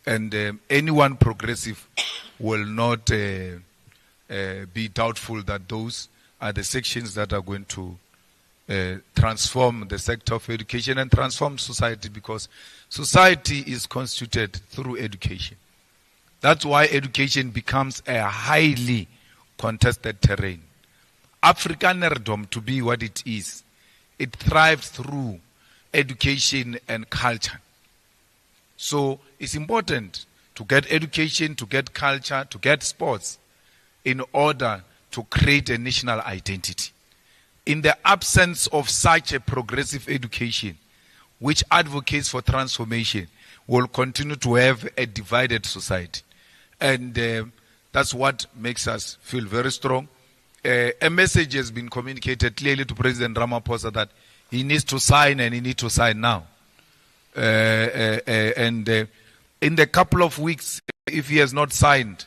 And anyone progressive will not be doubtful that those are the sections that are going to transform the sector of education and transform society, because society is constituted through education. That's why education becomes a highly contested terrain. Afrikanerdom, to be what it is, it thrives through education and culture. So it's important to get education, to get culture, to get sports in order to create a national identity. In the absence of such a progressive education, which advocates for transformation, we'll continue to have a divided society. And that's what makes us feel very strong. A message has been communicated clearly to President Ramaphosa that he needs to sign, and he needs to sign now. And in the couple of weeks, if he has not signed,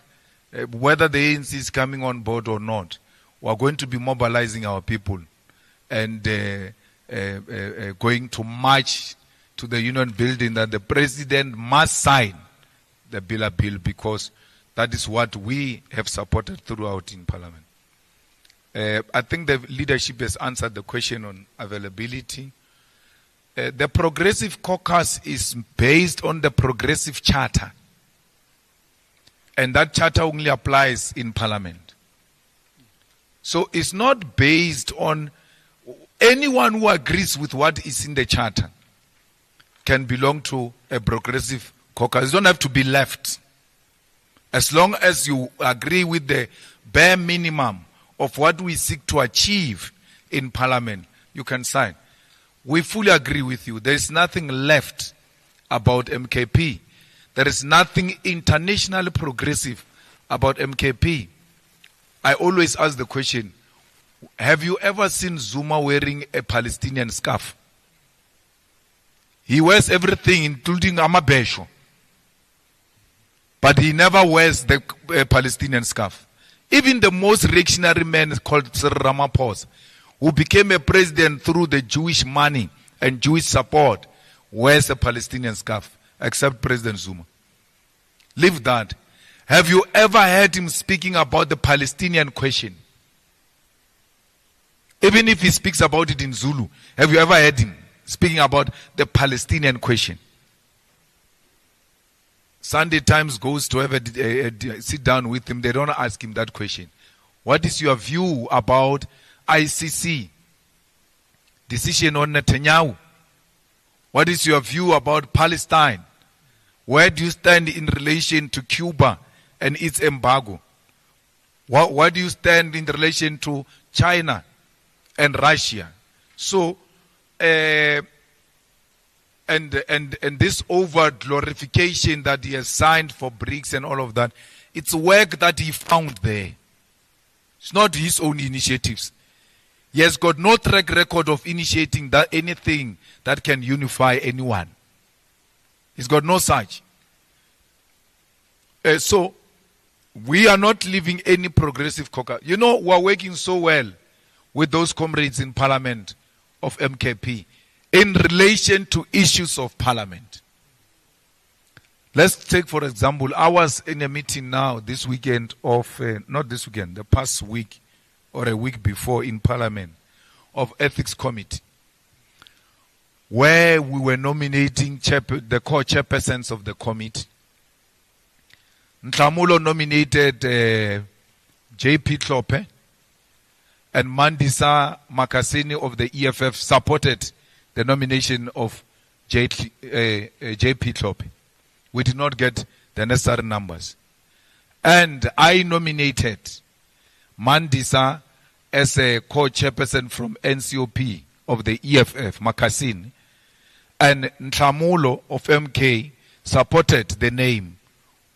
whether the ANC is coming on board or not, we are going to be mobilizing our people and going to march to the union building that the president must sign the bill, because that is what we have supported throughout in Parliament. I think the leadership has answered the question on availability. The Progressive Caucus is based on the Progressive Charter. And that charter only applies in Parliament. So it's not based on anyone who agrees with what is in the charter can belong to a Progressive Caucus. You don't have to be left. As long as you agree with the bare minimum of what we seek to achieve in Parliament, you can sign. We fully agree with you. There is nothing left about MKP. There is nothing internationally progressive about MKP. I always ask the question, have you ever seen Zuma wearing a Palestinian scarf? He wears everything, including amabesho. But he never wears the Palestinian scarf. Even the most reactionary man called Cyril Ramaphosa, who became a president through the Jewish money and Jewish support, wears a Palestinian scarf, except President Zuma. Leave that. Have you ever heard him speaking about the Palestinian question? Even if he speaks about it in Zulu, have you ever heard him speaking about the Palestinian question? Sunday Times goes to have a sit down with him. They don't ask him that question. What is your view about ICC decision on Netanyahu? What is your view about Palestine? Where do you stand in relation to Cuba and its embargo? Where do you stand in relation to China and Russia? So, and this over glorification that he has signed for BRICS and all of that, it's work that he found there. It's not his own initiatives. He has got no track record of initiating anything that can unify anyone. He's got no such. So, we are not leaving any Progressive Caucus. You know, we are working so well with those comrades in Parliament of MKP in relation to issues of Parliament. Let's take, for example, I was in a meeting now this weekend not this weekend, the past week or a week before in Parliament of Ethics Committee, where we were nominating the co-chairpersons of the committee. Ntlamulo nominated J.P. Klope, and Mandisa Makasini of the EFF supported the nomination of J.P. Klope. We did not get the necessary numbers. And I nominated Mandisa as a co-chairperson from NCOP of the EFF, Makasini, and Ntlamulo of MK supported the name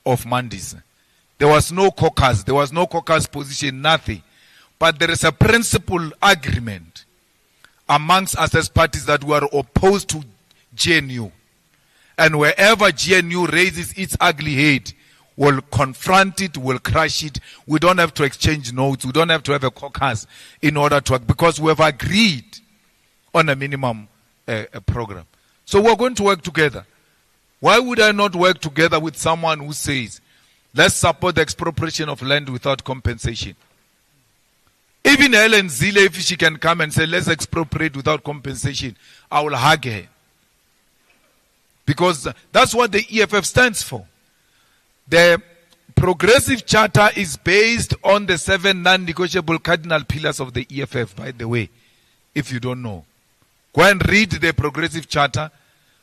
of Mandisa. There was no caucus position, nothing. But there is a principal agreement amongst us as parties that we are opposed to GNU. And wherever GNU raises its ugly head, we'll confront it, we'll crush it. We don't have to exchange notes. We don't have to have a caucus in order to work, because we have agreed on a minimum program. So we're going to work together. Why would I not work together with someone who says, let's support the expropriation of land without compensation. Even Helen Zille, if she can come and say, let's expropriate without compensation, I will hug her. Because that's what the EFF stands for. The Progressive Charter is based on the 7 non-negotiable cardinal pillars of the EFF, by the way, if you don't know. Go and read the Progressive Charter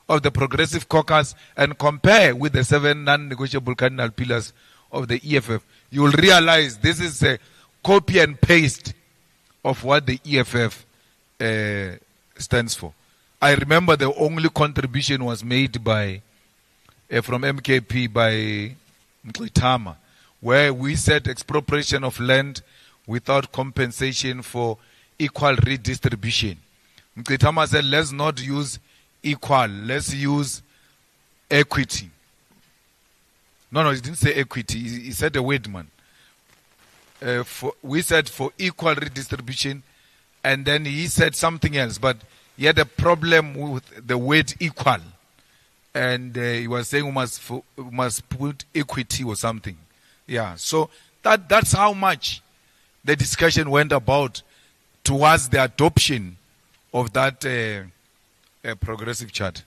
of the Progressive Caucus and compare with the 7 non-negotiable cardinal pillars of the EFF. You will realize this is a copy and paste of what the EFF stands for. I remember the only contribution was made by from MKP by Mqitama, where we said expropriation of land without compensation for equal redistribution. Mqitama said, let's not use equal, let's use equity. No, he didn't say equity. He said a word, man. We said for equal redistribution, and then he said something else, but he had a problem with the word equal. And he was saying we must put equity or something. Yeah, so that's how much the discussion went about towards the adoption of that progressive chart.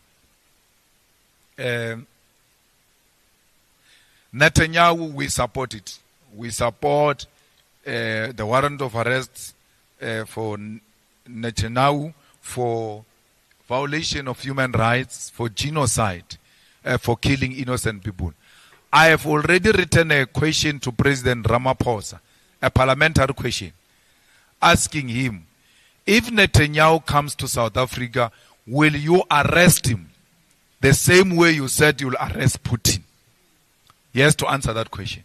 Netanyahu, we support it. We support the warrant of arrest for Netanyahu for violation of human rights, for genocide, for killing innocent people. I have already written a question to President Ramaphosa, a parliamentary question, asking him, if Netanyahu comes to South Africa, will you arrest him the same way you said you'll arrest Putin? He has to answer that question.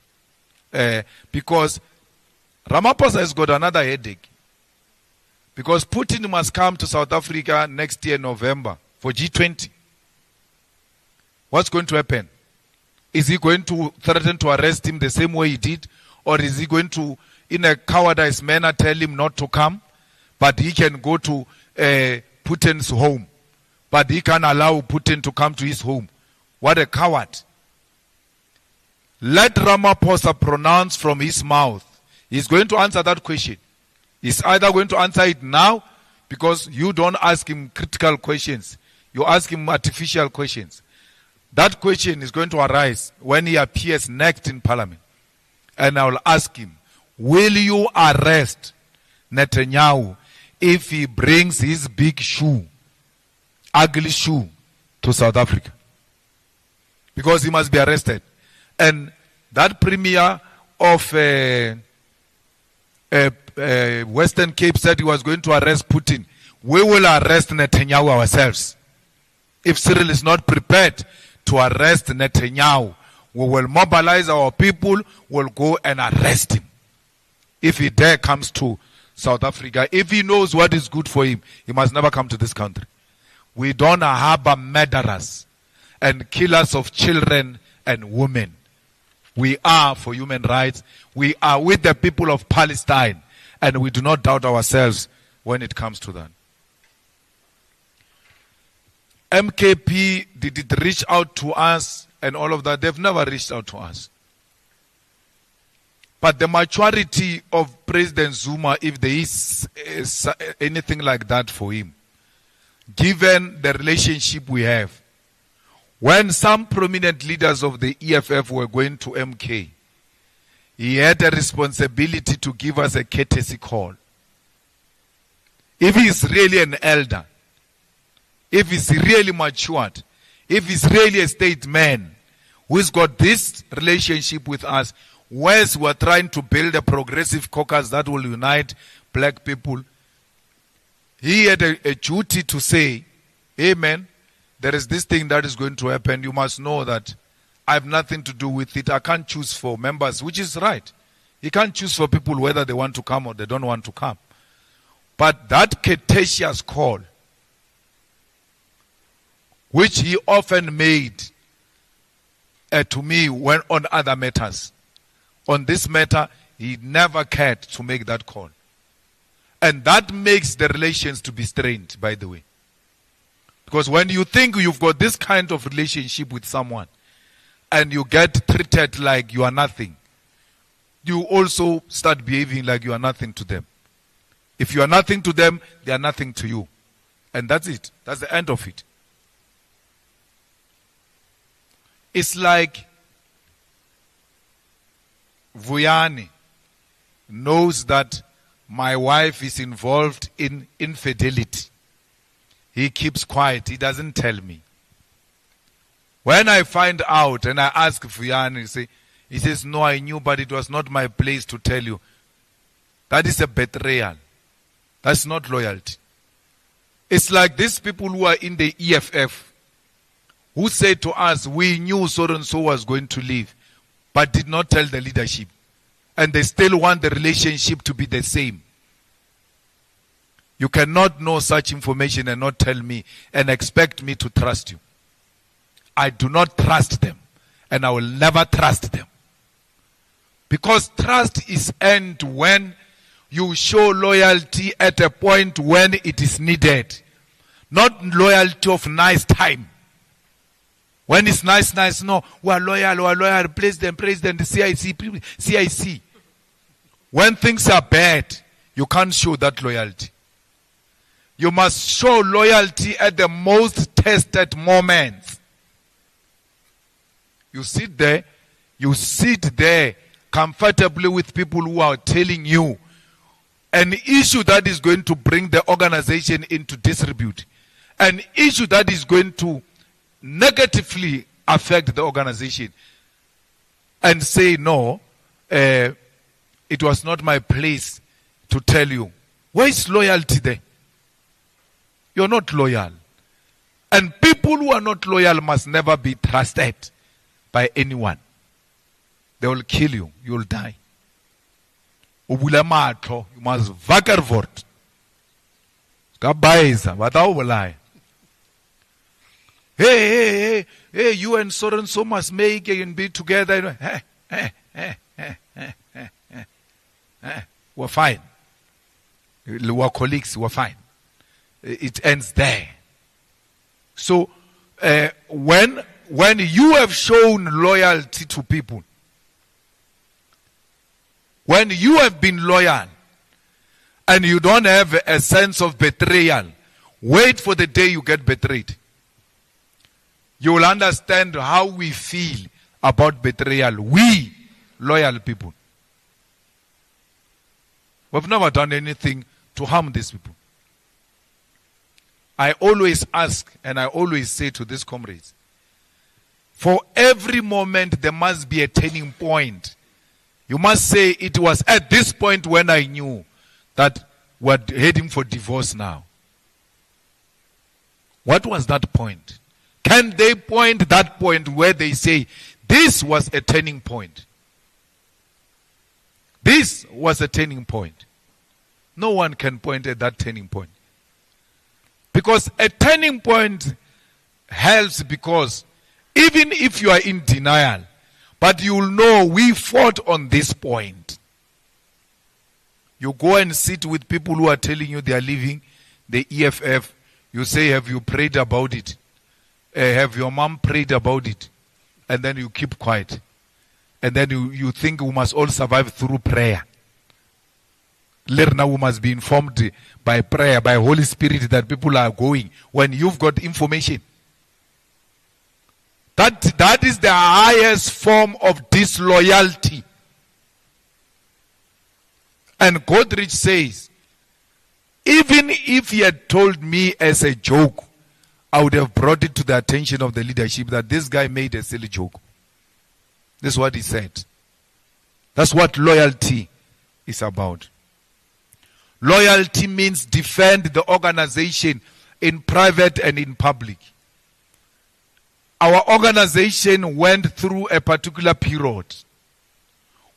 Because Ramaphosa has got another headache. Because Putin must come to South Africa next year, November, for G20. What's going to happen? Is he going to threaten to arrest him the same way he did? Or is he going to, in a cowardice manner, tell him not to come? But he can go to Putin's home. But he can't allow Putin to come to his home. What a coward. Let Ramaphosa pronounce from his mouth. He's going to answer that question. He's either going to answer it now, because you don't ask him critical questions. You ask him artificial questions. That question is going to arise when he appears next in Parliament. And I will ask him, will you arrest Netanyahu if he brings his big shoe, ugly shoe, to South Africa? Because he must be arrested. And that premier of Western Cape said he was going to arrest Putin. We will arrest Netanyahu ourselves. If Cyril is not prepared to arrest Netanyahu, we will mobilize our people, we'll go and arrest him. If he dare comes to South Africa, if he knows what is good for him, he must never come to this country. We don't harbor murderers and killers of children and women. We are for human rights. We are with the people of Palestine. And we do not doubt ourselves when it comes to that. MKP, did it reach out to us and all of that? They've never reached out to us. But the majority of President Zuma, if there is anything like that for him, given the relationship we have, when some prominent leaders of the EFF were going to MK, he had a responsibility to give us a courtesy call. If he is really an elder, if he's really matured, if he's really a statesman who's got this relationship with us, whereas we're trying to build a progressive caucus that will unite black people, he had a duty to say, hey man, there is this thing that is going to happen. You must know that I have nothing to do with it. I can't choose for members, which is right. You can't choose for people whether they want to come or they don't want to come. But that courteous call, which he often made to me when on other matters, on this matter, he never cared to make that call. And that makes the relations to be strained, by the way. Because when you think you've got this kind of relationship with someone, and you get treated like you are nothing, you also start behaving like you are nothing to them. If you are nothing to them, they are nothing to you. And that's it. That's the end of it. It's like Vuyani knows that my wife is involved in infidelity. He keeps quiet. He doesn't tell me. When I find out and I ask Vuyani, he says, no, I knew, but it was not my place to tell you. That is a betrayal. That's not loyalty. It's like these people who are in the EFF who said to us, we knew so and so was going to leave, but did not tell the leadership. And they still want the relationship to be the same. You cannot know such information and not tell me and expect me to trust you. I do not trust them, and I will never trust them. Because trust is earned when you show loyalty at a point when it is needed. Not loyalty of nice time. When it's nice, no, we are loyal, president, CIC. When things are bad, you can't show that loyalty. You must show loyalty at the most tested moments. You sit there comfortably with people who are telling you an issue that is going to bring the organization into disrepute, an issue that is going to negatively affect the organization, and say, no, it was not my place to tell you. Where is loyalty there? You're not loyal. And people who are not loyal must never be trusted by anyone. They will kill you. You will die. You must vakervort. Hey, you and so must make and be together. We're fine. We're colleagues, we're fine. It ends there. So, when you have shown loyalty to people, when you have been loyal, and you don't have a sense of betrayal, wait for the day you get betrayed. You will understand how we feel about betrayal. We, loyal people. We've never done anything to harm these people. I always ask and I always say to these comrades, for every moment there must be a turning point. You must say, it was at this point when I knew that we're heading for divorce now. What was that point? Can they point that point where they say, this was a turning point? This was a turning point. No one can point at that turning point. Because a turning point helps, because even if you are in denial, but you will know we fought on this point. You go and sit with people who are telling you they are leaving the EFF. You say, have you prayed about it? Have your mom prayed about it? And then you keep quiet. And then you think we must all survive through prayer. Now we must be informed by prayer, by Holy Spirit, that people are going when you've got information. That is the highest form of disloyalty. And Godrich says, even if he had told me as a joke, I would have brought it to the attention of the leadership that this guy made a silly joke. This is what he said. That's what loyalty is about. Loyalty means defend the organization in private and in public. Our organization went through a particular period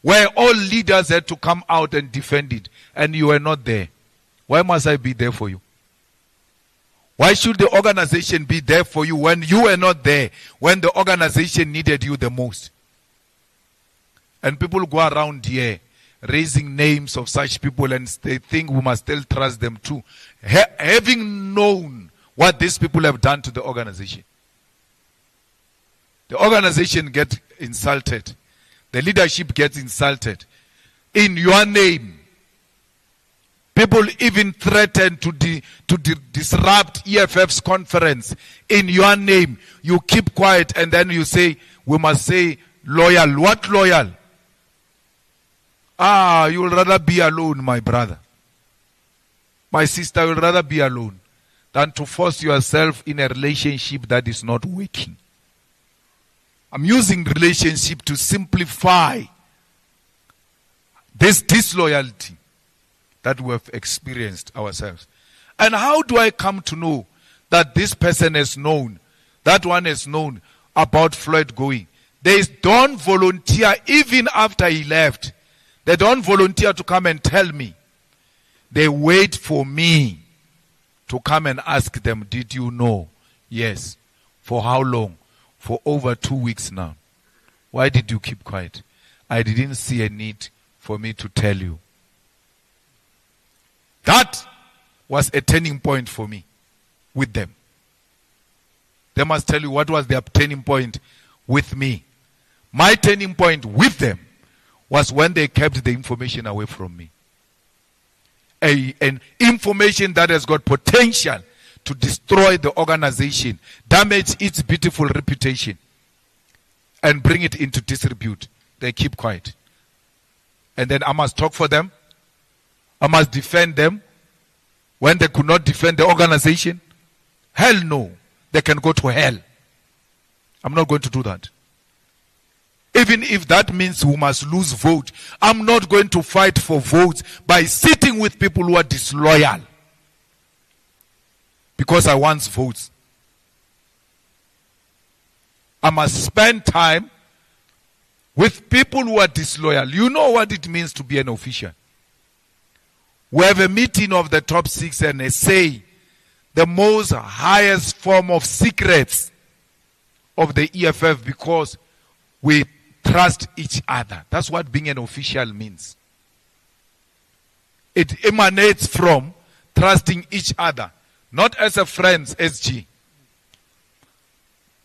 where all leaders had to come out and defend it, and you were not there. Why must I be there for you? Why should the organization be there for you when you were not there, when the organization needed you the most? And people go around here raising names of such people, and they think we must still trust them too, having known what these people have done to the organization. The organization gets insulted. The leadership gets insulted. In your name. People even threaten to disrupt EFF's conference. In your name. You keep quiet and then you say, we must say loyal. What loyal? You will rather be alone, my brother. My sister, will rather be alone than to force yourself in a relationship that is not working. I'm using relationship to simplify this disloyalty that we have experienced ourselves. And how do I come to know that this person has known, that one has known about Floyd going? They don't volunteer even after he left. They don't volunteer to come and tell me. They wait for me to come and ask them, did you know? Yes. For how long? For over 2 weeks now. Why did you keep quiet? I didn't see a need for me to tell you. That was a turning point for me with them. They must tell you what was their turning point with me. My turning point with them was when they kept the information away from me. An information that has got potential to destroy the organization, damage its beautiful reputation, and bring it into disrepute. They keep quiet. And then I must talk for them. I must defend them when they could not defend the organization. Hell no. They can go to hell. I'm not going to do that. Even if that means we must lose vote, I'm not going to fight for votes by sitting with people who are disloyal. Because I want votes. I must spend time with people who are disloyal. You know what it means to be an official. We have a meeting of the top 6 and they say the most highest form of secrets of the EFF because we trust each other. That's what being an official means. It emanates from trusting each other. Not as a friends, SG.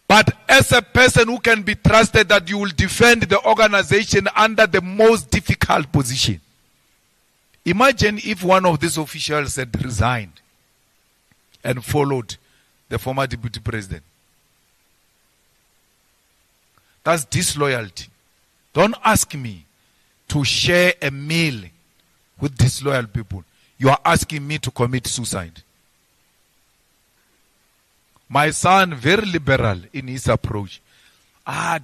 But as a person who can be trusted that you will defend the organization under the most difficult position. Imagine if one of these officials had resigned and followed the former deputy president. That's disloyalty. Don't ask me to share a meal with disloyal people. You are asking me to commit suicide. My son, very liberal in his approach.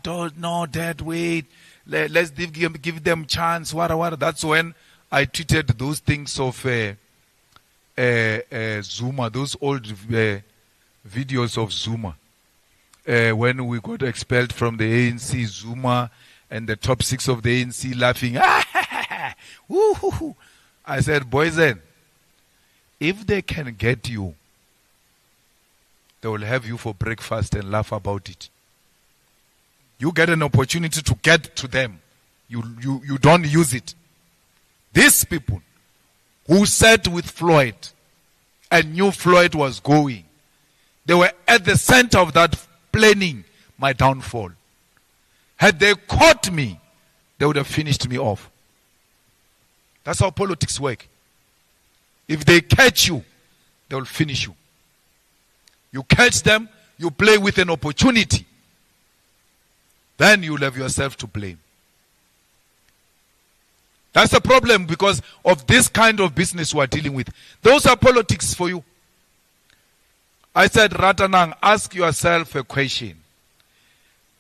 Don't know that way. Let's give them chance. What. That's when I tweeted those things of Zuma, those old videos of Zuma. When we got expelled from the ANC, Zuma and the top 6 of the ANC laughing. I said, boys, if they can get you, they will have you for breakfast and laugh about it. You get an opportunity to get to them. You don't use it. These people who sat with Floyd and knew Floyd was going, they were at the center of that planning my downfall. Had they caught me, they would have finished me off. That's how politics work. If they catch you, they will finish you. You catch them, you play with an opportunity. Then you'll have yourself to blame. That's a problem because of this kind of business we're dealing with. Those are politics for you. I said, Ratanang, ask yourself a question.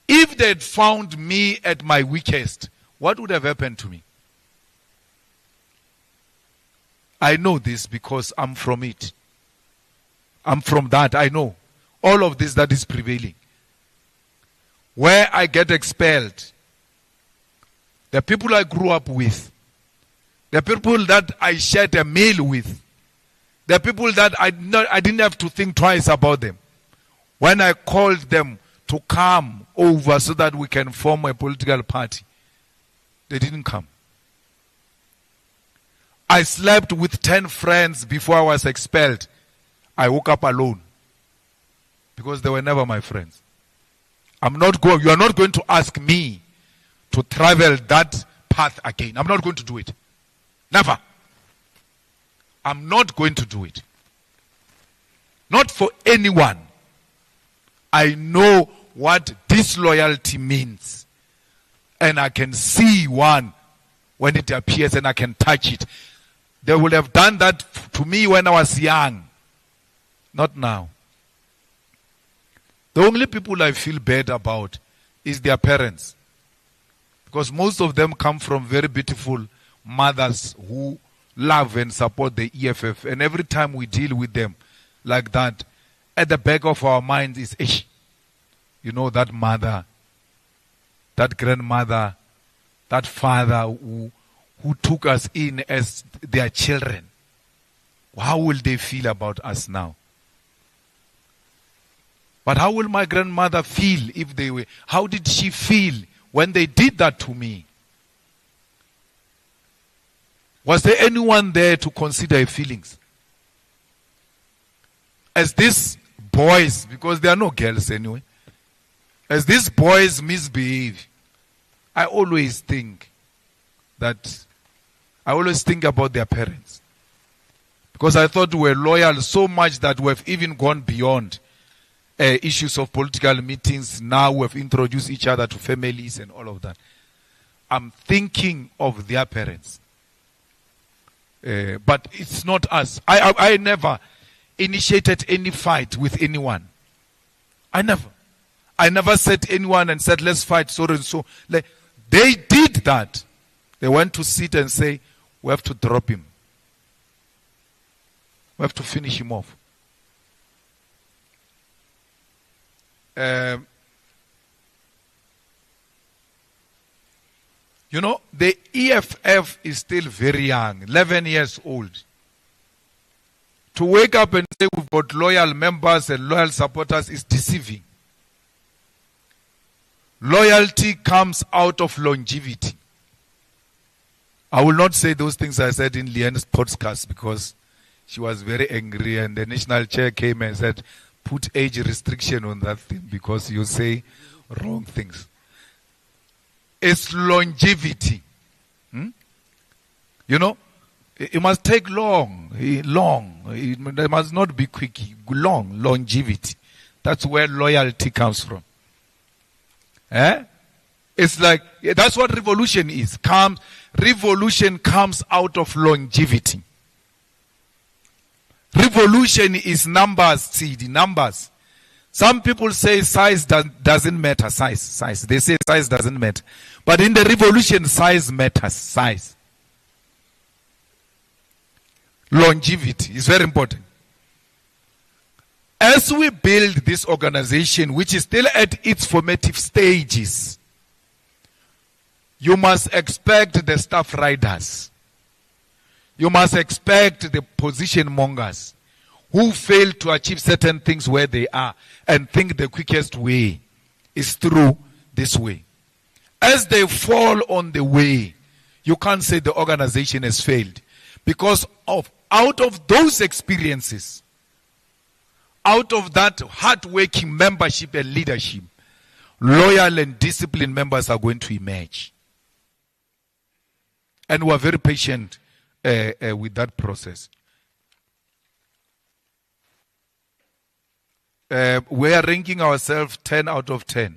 If they'd found me at my weakest, what would have happened to me? I know this because I'm from it. I'm from that. I know all of this that is prevailing. Where I get expelled, the people I grew up with, the people that I shared a meal with, the people that I didn't have to think twice about them. When I called them to come over so that we can form a political party, they didn't come. I slept with 10 friends before I was expelled. I woke up alone because they were never my friends. You are not going to ask me to travel that path again. I'm not going to do it. Never. I'm not going to do it. Not for anyone. I know what disloyalty means. And I can see one when it appears and I can touch it. They would have done that to me when I was young. Not now. The only people I feel bad about is their parents. Because most of them come from very beautiful mothers who love and support the EFF. And every time we deal with them like that, at the back of our minds is, ish, you know, that mother, that grandmother, that father who took us in as their children. How will they feel about us now? But how will my grandmother feel if they were? How did she feel when they did that to me? Was there anyone there to consider her feelings? As these boys, because there are no girls anyway, as these boys misbehave, I always think about their parents. Because I thought we were loyal so much that we have even gone beyond issues of political meetings. Now we have introduced each other to families and all of that. I'm thinking of their parents. But it's not us. I never initiated any fight with anyone. I never said to anyone and said, let's fight so and so. They did that. They went to sit and say, we have to drop him. We have to finish him off. You know, the EFF is still very young, 11 years old. To wake up and say we've got loyal members and loyal supporters is deceiving. Loyalty comes out of longevity. I will not say those things I said in Leanne's podcast because she was very angry and the national chair came and said, put age restriction on that thing because you say wrong things. It's longevity. You know, it must take long. It must not be quick. Longevity. That's where loyalty comes from. It's like, that's what revolution is. Revolution comes out of longevity. Revolution is numbers. Some people say size doesn't matter. Size. They say size doesn't matter. But in the revolution, size matters. Size. Longevity is very important. As we build this organization, which is still at its formative stages, you must expect the staff riders. You must expect the position mongers who fail to achieve certain things where they are and think the quickest way is through this way. As they fall on the way, you can't say the organization has failed. Because out of those experiences, out of that hard-working membership and leadership, loyal and disciplined members are going to emerge. And we are very patient with that process. We are ranking ourselves 10 out of 10.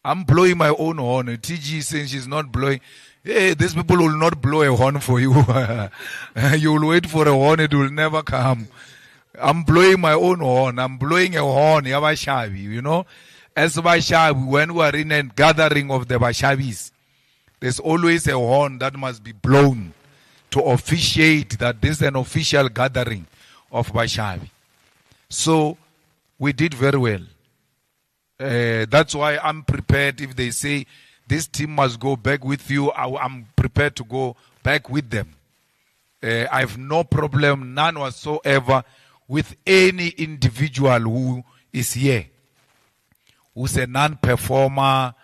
I'm blowing my own horn. TG saying she's not blowing. Hey, these people will not blow a horn for you. You will wait for a horn, it will never come. I'm blowing my own horn. I'm blowing a horn, Yabashavi, you know. As Bashavi, when we are in a gathering of the Bashavis, there's always a horn that must be blown to officiate that this is an official gathering of Bashavi. So, we did very well. That's why I'm prepared if they say this team must go back with you, I'm prepared to go back with them. I have no problem, none whatsoever, with any individual who is here, who's a non-performer,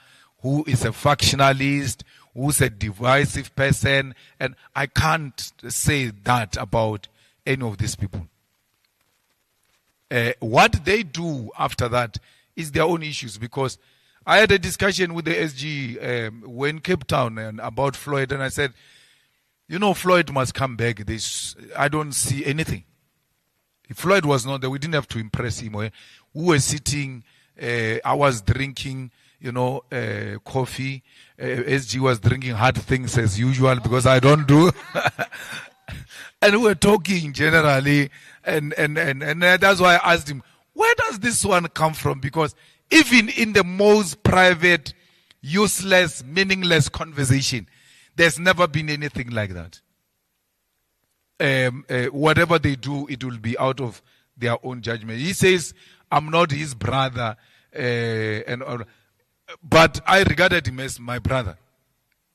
who is a factionalist, who's a divisive person, and I can't say that about any of these people. What they do after that It's their own issues, because I had a discussion with the SG when Cape Town and about Floyd, and I said, Floyd must come back. I don't see anything. If Floyd was not there, we didn't have to impress him. We were sitting, I was drinking, coffee. SG was drinking hard things as usual, because I don't do. And we were talking generally, and that's why I asked him, where does this one come from? Because even in the most private, useless, meaningless conversation, there's never been anything like that. Whatever they do, it will be out of their own judgment. He says, I'm not his brother, but I regarded him as my brother.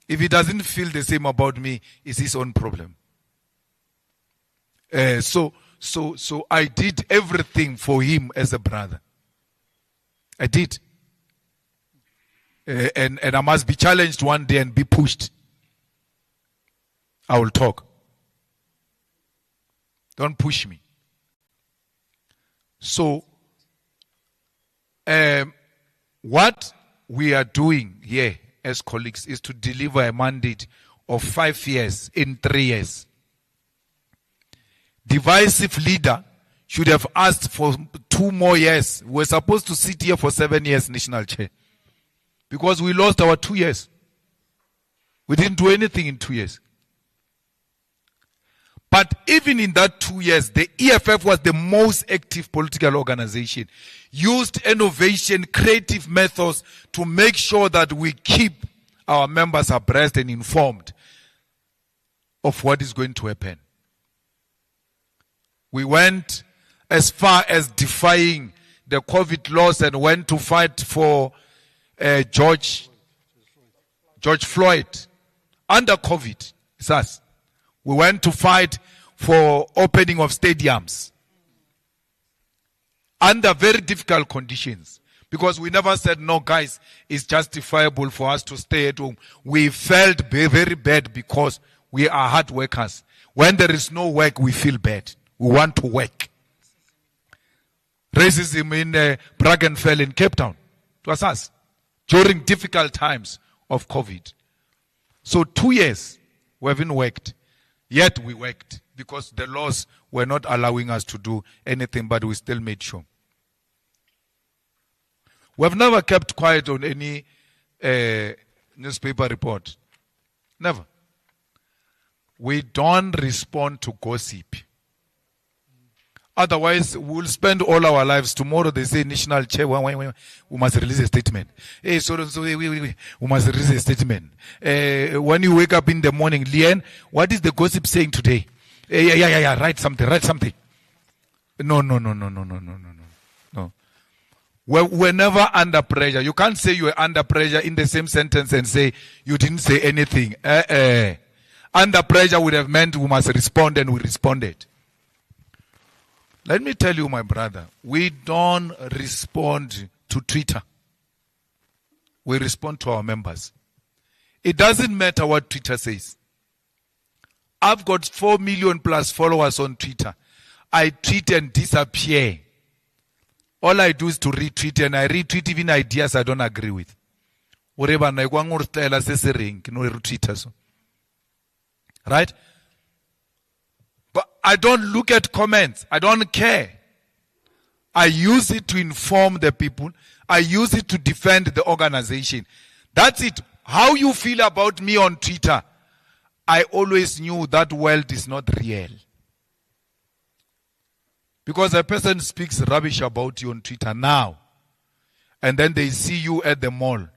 If he doesn't feel the same about me, it's his own problem. So I did everything for him as a brother. I did. And I must be challenged one day and be pushed. I will talk. Don't push me. So, what we are doing here as colleagues is to deliver a mandate of 5 years in 3 years. Divisive leader should have asked for 2 more years. We're supposed to sit here for 7 years, national chair. Because we lost our 2 years. We didn't do anything in 2 years. But even in that 2 years, the EFF was the most active political organization. Used innovation, creative methods to make sure that we keep our members abreast and informed of what is going to happen. We went as far as defying the COVID laws and went to fight for George Floyd under COVID. It's us. We went to fight for opening of stadiums under very difficult conditions, because we never said, no, guys, it's justifiable for us to stay at home. We felt very bad because we are hard workers. When there is no work, we feel bad. We want to work. Racism in Brackenfell in Cape Town. It was us during difficult times of COVID. So 2 years we haven't worked. Yet we worked because the laws were not allowing us to do anything, but we still made sure. We have never kept quiet on any newspaper report. Never. We don't respond to gossip. Otherwise, we'll spend all our lives. Tomorrow they say national chair, we must release a statement. Hey, we must release a statement. When you wake up in the morning, Lian, what is the gossip saying today? Yeah, write something. No. We're never under pressure. You can't say you are under pressure in the same sentence and say you didn't say anything. Under pressure would have meant we must respond, and we responded. Let me tell you, my brother, we don't respond to Twitter. We respond to our members. It doesn't matter what Twitter says. I've got 4 million plus followers on Twitter. I tweet and disappear. All I do is to retweet, and I retweet even ideas I don't agree with. Right? But I don't look at comments. I don't care. I use it to inform the people. I use it to defend the organization. That's it. How you feel about me on Twitter, I always knew that world is not real. Because a person speaks rubbish about you on Twitter now, and then they see you at the mall.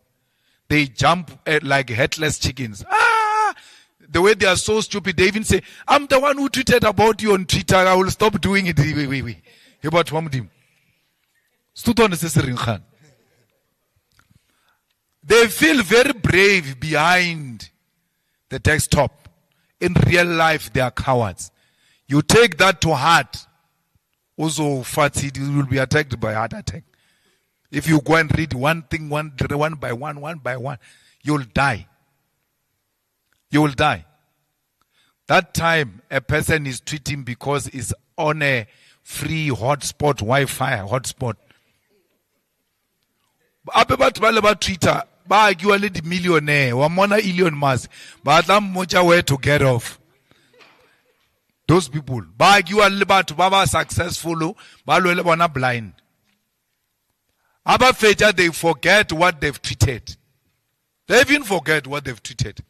They jump like headless chickens. The way they are so stupid, they even say, I'm the one who tweeted about you on Twitter. I will stop doing it. They feel very brave behind the desktop. In real life, they are cowards. You take that to heart. Also, you will be attacked by heart attack. If you go and read one thing, one by one, you'll die. You will die. That time, a person is tweeting because it's on a free hotspot, Wi-Fi hotspot. ape batho ba le ba Twitter ba argue le di millionaire wa mona Elon Musk ba tla mmocha where to get off. Those people ba argue le batho ba ba successful ba lo le bona blind. Aba feja, they forget what they've tweeted. They even forget what they've tweeted.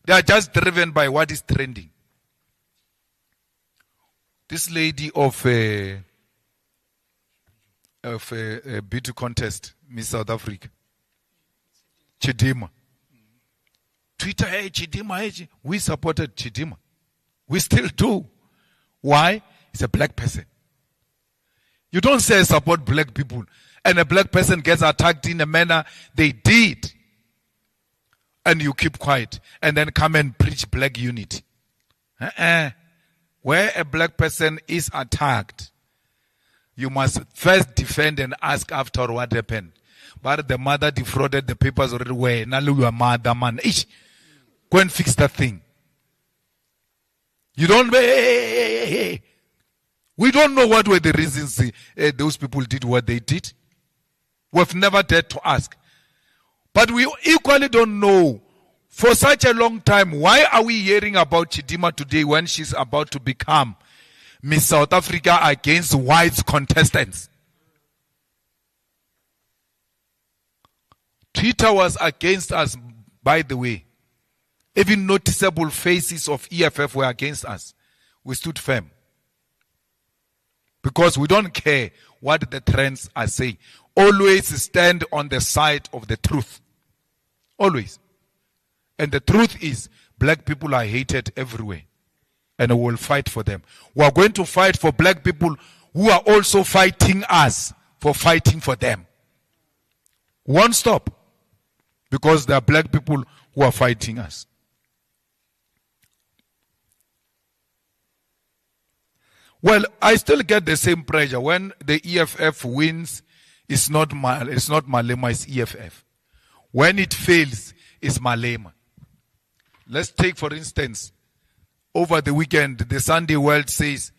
They are just driven by what is trending. This lady of a beauty contest, Miss South Africa, Chidima. Twitter, hey, Chidima, hey, we supported Chidima. We still do. Why? It's a black person. You don't say support black people, and a black person gets attacked in a manner they did, and you keep quiet, and then come and preach black unity. Where a black person is attacked, you must first defend and ask after what happened. But the mother defrauded the papers already. Where now your mother man, go and fix that thing. You don't. Hey. We don't know what were the reasons those people did what they did. We've never dared to ask. But we equally don't know, for such a long time, why are we hearing about Chidima today when she's about to become Miss South Africa against white contestants? Twitter was against us, by the way. Even noticeable faces of EFF were against us. We stood firm. Because we don't care what the trends are saying. Always stand on the side of the truth. Always. And the truth is, black people are hated everywhere. And we will fight for them. We are going to fight for black people who are also fighting us for fighting for them. Won't stop. Because there are black people who are fighting us. Well, I still get the same pressure when the EFF wins. It's not Malema, it's EFF. When it fails, it's Malema. Let's take, for instance, over the weekend, the Sunday World says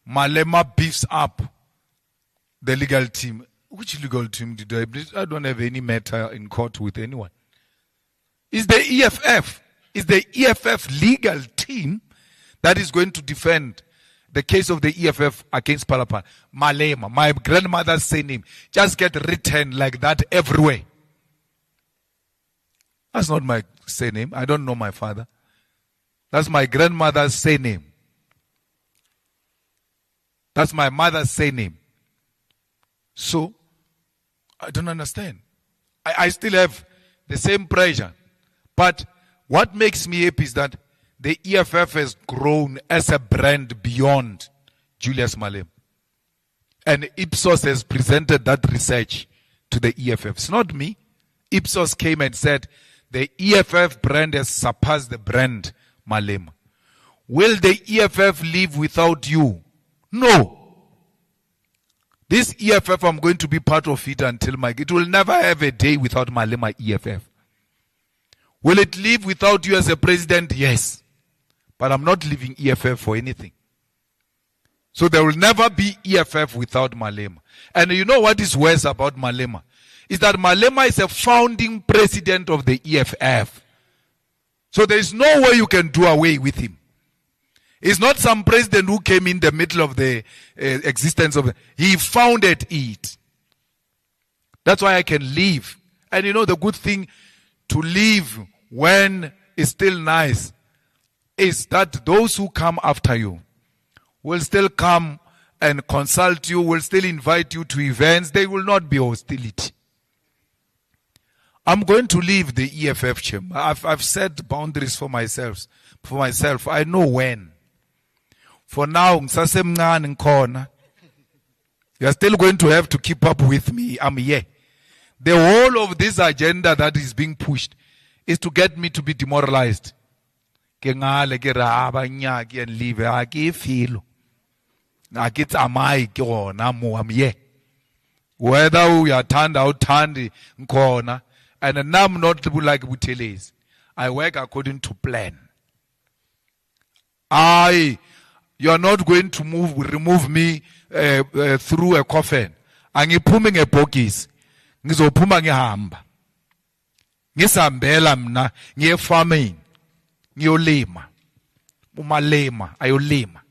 Malema beefs up the legal team. Which legal team did I don't have any matter in court with anyone. It's the EFF. It's the EFF legal team that is going to defend the case of the EFF against Palapa. Malema, my grandmother's surname, just get written like that everywhere. That's not my surname. I don't know my father. That's my grandmother's surname. That's my mother's surname. So, I don't understand. I still have the same pressure. But what makes me happy is that the EFF has grown as a brand beyond Julius Malema. And Ipsos has presented that research to the EFF. It's not me. Ipsos came and said, the EFF brand has surpassed the brand Malema. Will the EFF live without you? No. This EFF, I'm going to be part of it until it will never have a day without Malema EFF. Will it live without you as a president? Yes. But I'm not leaving EFF for anything. So there will never be EFF without Malema. And you know what is worse about Malema? Is that Malema is a founding president of the EFF. So there is no way you can do away with him. He's not some president who came in the middle of the existence of it. He founded it. That's why I can leave. And you know the good thing to leave when it's still nice is that those who come after you will still come and consult you, will still invite you to events. They will not be hostility. I'm going to leave the EFF chamber. I've set boundaries for myself. I know when. For now, you are still going to have to keep up with me. I'm here. The whole of this agenda that is being pushed is to get me to be demoralized. I'm here. Whether we are turned out, turned in corner, and I'm not like Buteles. I work according to plan. You are not going to remove me through a coffin. I'm putting a bogies. Ngizophuma ngihamba. Ngisambela mna ngiye farming. Ngiyolima. Umalema ayolima.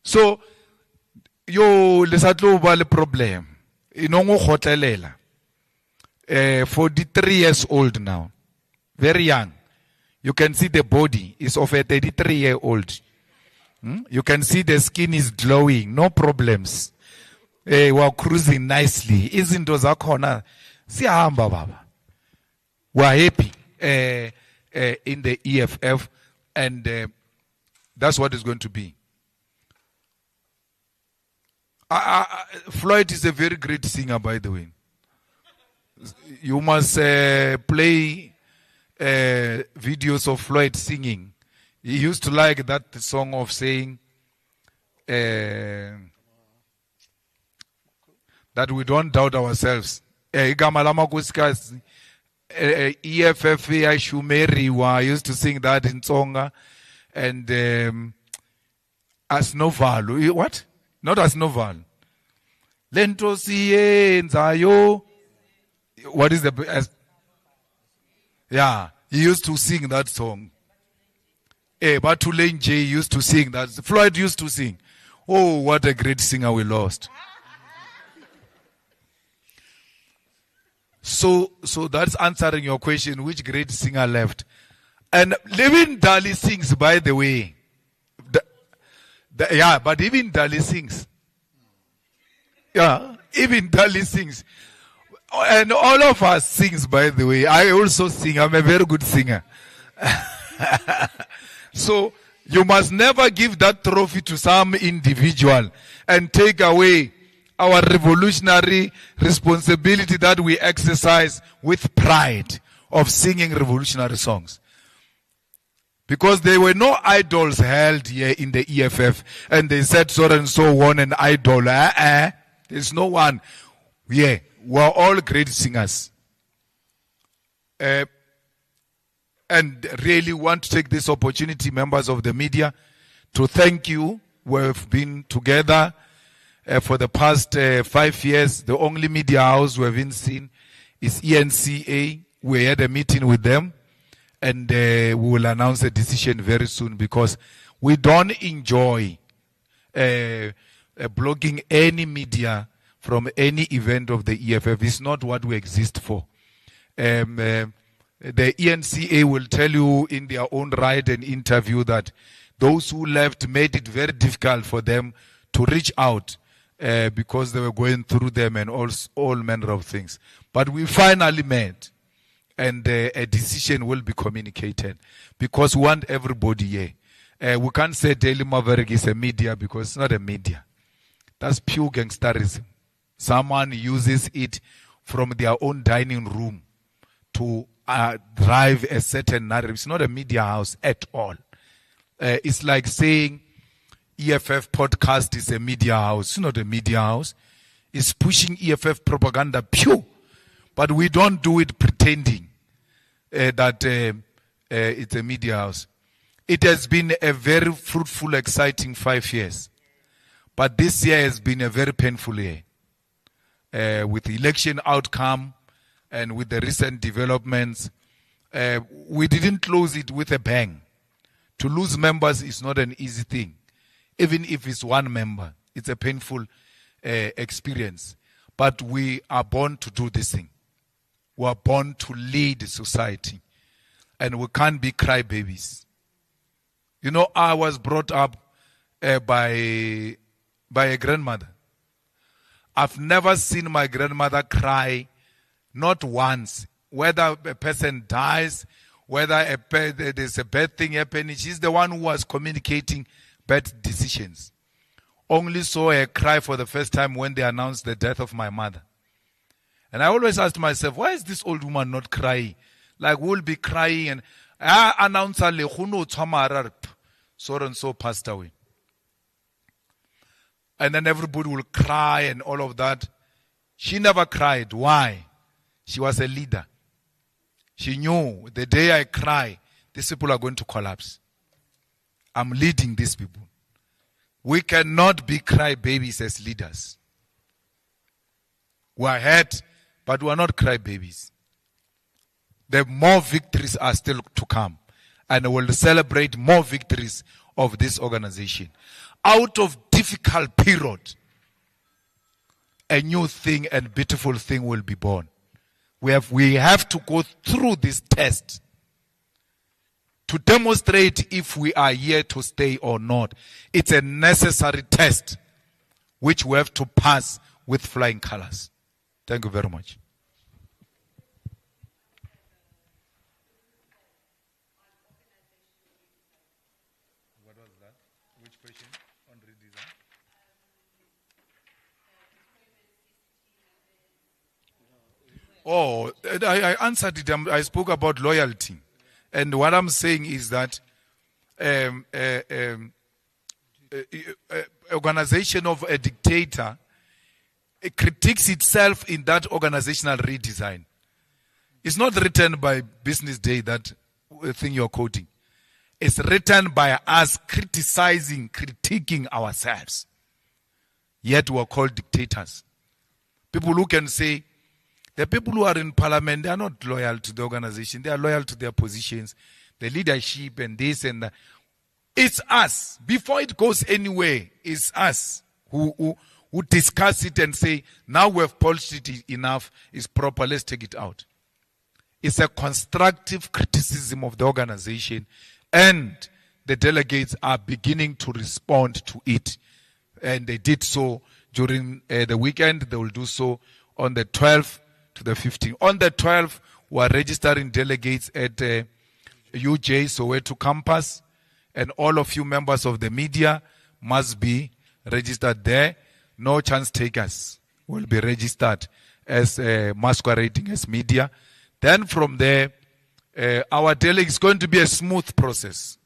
So yo lesatlo ba le problem. Inongo khotelela. 43 years old now. Very young. You can see the body is of a 33-year-old. You can see the skin is glowing. No problems. We're cruising nicely. Izinto zakhona siyahamba baba. We're happy in the EFF, and that's what it's going to be. Floyd is a very great singer, by the way. You must play videos of Floyd singing. He used to like that song of saying that we don't doubt ourselves. EFF I used to sing that in Tsonga. And as Noval. What? Not as Noval. Lento siyenzayo. What is the... Yeah, he used to sing that song. But Tulane J used to sing that. Floyd used to sing. Oh, what a great singer we lost. So that's answering your question, which great singer left. And even Dali sings, by the way. Yeah, but even Dali sings. Yeah, even Dali sings. And all of us sings, by the way. I also sing. I'm a very good singer. So you must never give that trophy to some individual and take away our revolutionary responsibility that we exercise with pride of singing revolutionary songs. Because there were no idols held here in the EFF, and they said so and so won an idol. There's no one. Yeah. We're all great singers. And really want to take this opportunity, members of the media, to thank you. We've been together for the past 5 years. The only media house we've been seen is ENCA. We had a meeting with them, and we will announce a decision very soon, because we don't enjoy blocking any media from any event of the EFF. It's not what we exist for. The ENCA will tell you in their own right and interview that those who left made it very difficult for them to reach out because they were going through them and all manner of things. But we finally met, and a decision will be communicated, because we want everybody here. We can't say Daily Maverick is a media, because it's not a media. That's pure gangsterism. Someone uses it from their own dining room to drive a certain narrative. It's not a media house at all. It's like saying EFF podcast is a media house. It's not a media house. It's pushing EFF propaganda pure. But we don't do it pretending that it's a media house. It has been a very fruitful, exciting 5 years. But this year has been a very painful year. With the election outcome and with the recent developments, we didn't close it with a bang. To lose members is not an easy thing. Even if it's one member, it's a painful experience. But we are born to do this thing. We are born to lead society. And we can't be crybabies. You know, I was brought up by a grandmother. I've never seen my grandmother cry, not once. Whether a person dies, whether there's a bad thing happening, she's the one who was communicating bad decisions. Only saw her cry for the first time when they announced the death of my mother. And I always asked myself, why is this old woman not crying? Like, we'll be crying and announce so and so passed away. And then everybody will cry and all of that. She never cried. Why? She was a leader. She knew the day I cry, these people are going to collapse. I'm leading these people. We cannot be crybabies as leaders. We are hurt, but we are not crybabies. The more victories are still to come. And we will celebrate more victories of this organization. Out of difficult period, a new thing and beautiful thing will be born. We have to go through this test to demonstrate if we are here to stay or not. It's a necessary test which we have to pass with flying colors. Thank you very much. What was that? Which question on redesign? Oh, I answered it. I spoke about loyalty. And what I'm saying is that organization of a dictator, it critiques itself in that organizational redesign. It's not written by Business Day, that thing you're quoting. It's written by us critiquing ourselves. Yet we are called dictators. People who can say, the people who are in parliament, they are not loyal to the organization. They are loyal to their positions, the leadership and this and that. It's us. Before it goes anywhere, it's us who discuss it and say, now we have polished it enough, it's proper, let's take it out. It's a constructive criticism of the organization, and the delegates are beginning to respond to it. And they did so during the weekend. They will do so on the 12th to the 15th. On the 12th, we are registering delegates at UJ Soweto campus, and all of you members of the media must be registered there. No chance takers will be registered as masquerading as media. Then from there, our delegates, it's going to be a smooth process.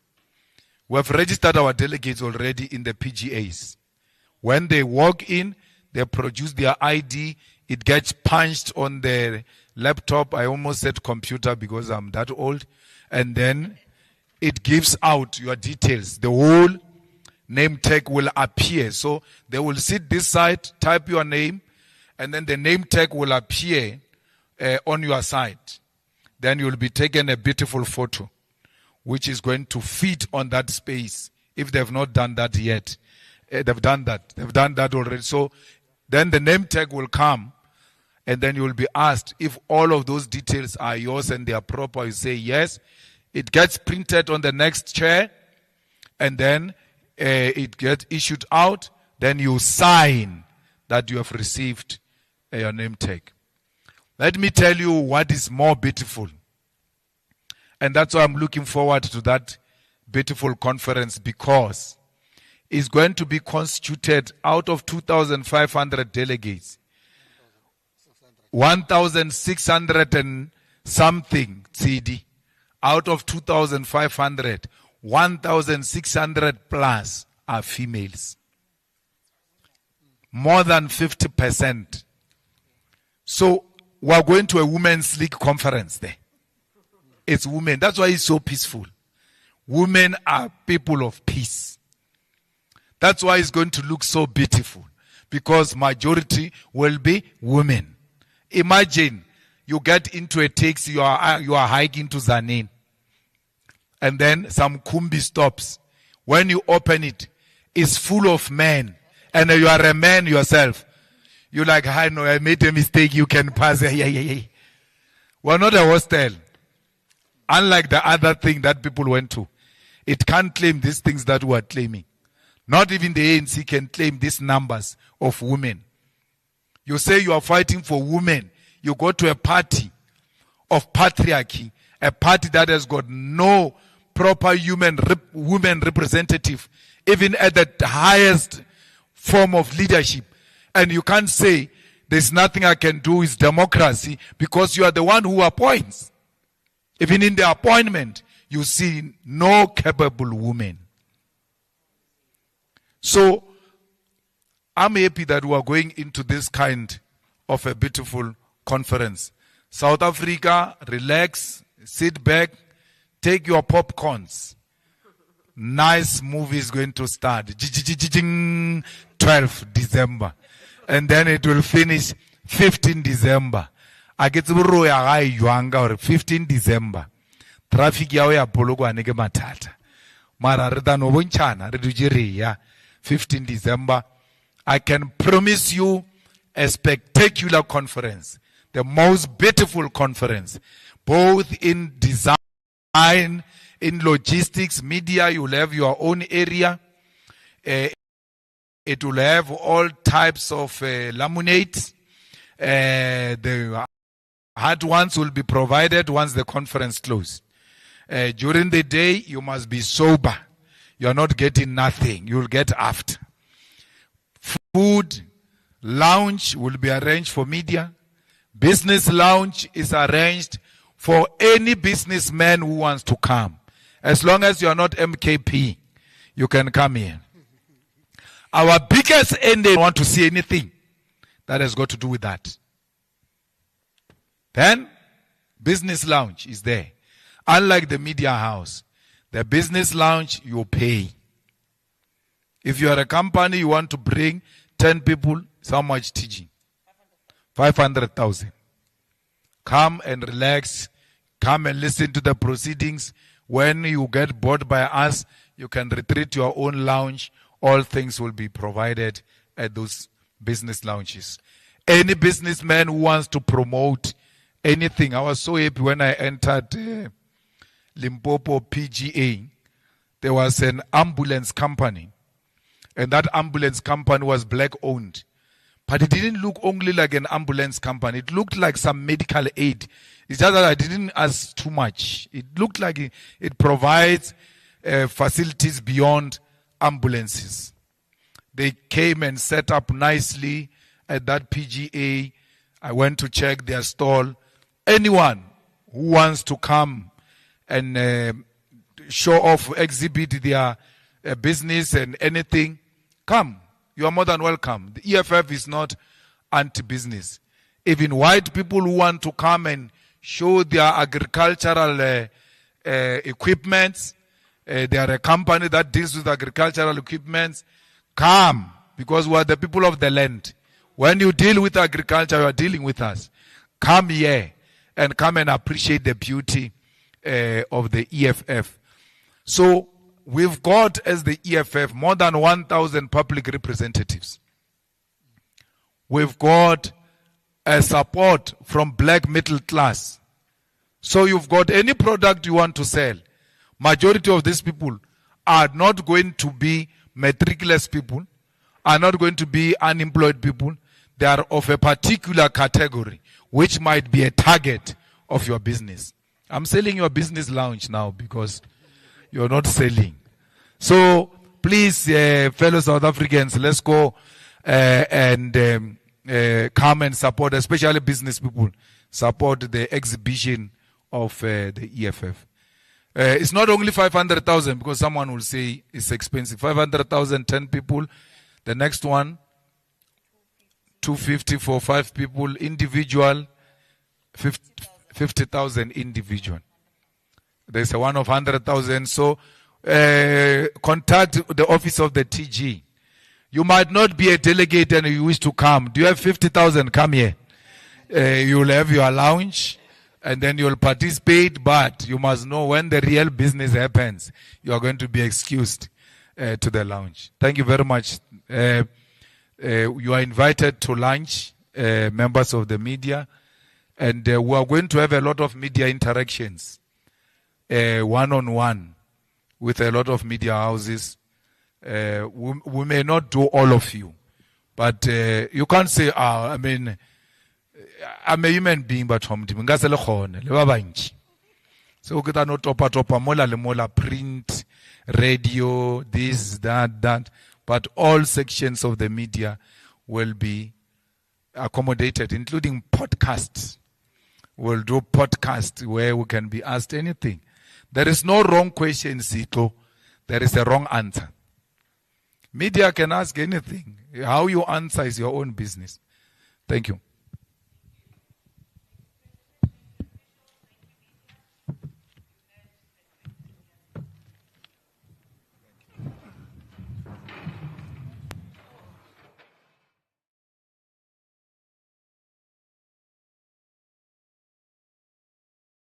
We have registered our delegates already in the PGAs. When they walk in, they produce their ID. It gets punched on the laptop. I almost said computer because I'm that old. And then it gives out your details. The whole name tag will appear. So they will sit this side, type your name, and then the name tag will appear on your side. Then you will be taken a beautiful photo, which is going to fit on that space. If they have not done that yet, they've done that. They've done that already. So then the name tag will come, and then you will be asked if all of those details are yours and they are proper. You say yes. It gets printed on the next chair, and then it gets issued out. Then you sign that you have received your name tag. Let me tell you what is more beautiful. And that's why I'm looking forward to that beautiful conference, because it's going to be constituted out of 2,500 delegates. 1,600 and something CD. Out of 2,500, 1,600 plus are females. More than 50%. So we are going to a women's league conference there. It's women. That's why it's so peaceful. Women are people of peace. That's why it's going to look so beautiful, because majority will be women. Imagine you get into a taxi, you are hiking to Zanin, and then some kumbi stops. When you open it, it's full of men, and you are a man yourself. You're like, I know, I made a mistake, you can pass. We're not a hostel. Unlike the other thing that people went to. It can't claim these things that we are claiming. Not even the ANC can claim these numbers of women. You say you are fighting for women. You go to a party of patriarchy, a party that has got no proper women representative, even at the highest form of leadership. And you can't say there's nothing I can do, it's democracy, because you are the one who appoints. Even in the appointment, you see no capable woman. So, I'm happy that we are going into this kind of a beautiful conference. South Africa, relax, sit back, take your popcorns. Nice movie is going to start. 12th December. And then it will finish 15 December. A ke tsebe ro ya ga jwang ka gore 15 December. Traffic ya o ya Polokwane ke mathata. Mara re tla no bontshana re dutse re ya 15 December. I can promise you a spectacular conference, the most beautiful conference, both in design, in logistics, media. You'll have your own area. It will have all types of laminates. The hard ones will be provided once the conference closes. During the day, you must be sober. You're not getting nothing. You'll get after. Food, lounge will be arranged for media. Business lounge is arranged for any businessman who wants to come. As long as you are not MKP, you can come here. Our biggest end, they want to see anything that has got to do with that. Then, business lounge is there. Unlike the media house, the business lounge, you pay. If you are a company, you want to bring 10 people, it's how much teaching? 500,000. Come and relax. Come and listen to the proceedings. When you get bored by us, you can retreat to your own lounge. All things will be provided at those business lounges. Any businessman who wants to promote anything. I was so happy when I entered Limpopo PGA. There was an ambulance company. And that ambulance company was black owned. But it didn't look only like an ambulance company. It looked like some medical aid. It's just that I didn't ask too much. It looked like it provides facilities beyond ambulances. They came and set up nicely at that PGA. I went to check their stall. Anyone who wants to come and show off, exhibit their business and anything, come. You are more than welcome. The EFF is not anti-business. Even white people who want to come and show their agricultural equipments, they are a company that deals with agricultural equipments, come, because we are the people of the land. When you deal with agriculture, you are dealing with us. Come here and come and appreciate the beauty of the EFF. So, we've got, as the EFF, more than 1,000 public representatives. We've got a support from black middle class. So you've got any product you want to sell. Majority of these people are not going to be matriculous people, are not going to be unemployed people. They are of a particular category, which might be a target of your business. I'm selling your business lounge now because you're not selling. So please, fellow South Africans, let's go and come and support, especially business people, support the exhibition of the EFF. It's not only 500,000 because someone will say it's expensive. 500,000, 10 people. The next one, 250 for 5 people. Individual, 50,000 individual. There's a one of 100,000. So contact the office of the TG. You might not be a delegate and you wish to come. Do you have 50,000? Come here. You'll have your lounge and then you'll participate, but you must know when the real business happens, you are going to be excused to the lounge. Thank you very much. You are invited to lunch, members of the media, and we are going to have a lot of media interactions, one-on-one, with a lot of media houses. We may not do all of you, but you can't say, I'm a human being, but so kita no topa mola print, radio, this, that, but all sections of the media will be accommodated, including podcasts. We'll do podcasts where we can be asked anything. There is no wrong question, Zito. There is a wrong answer. Media can ask anything. How you answer is your own business. Thank you.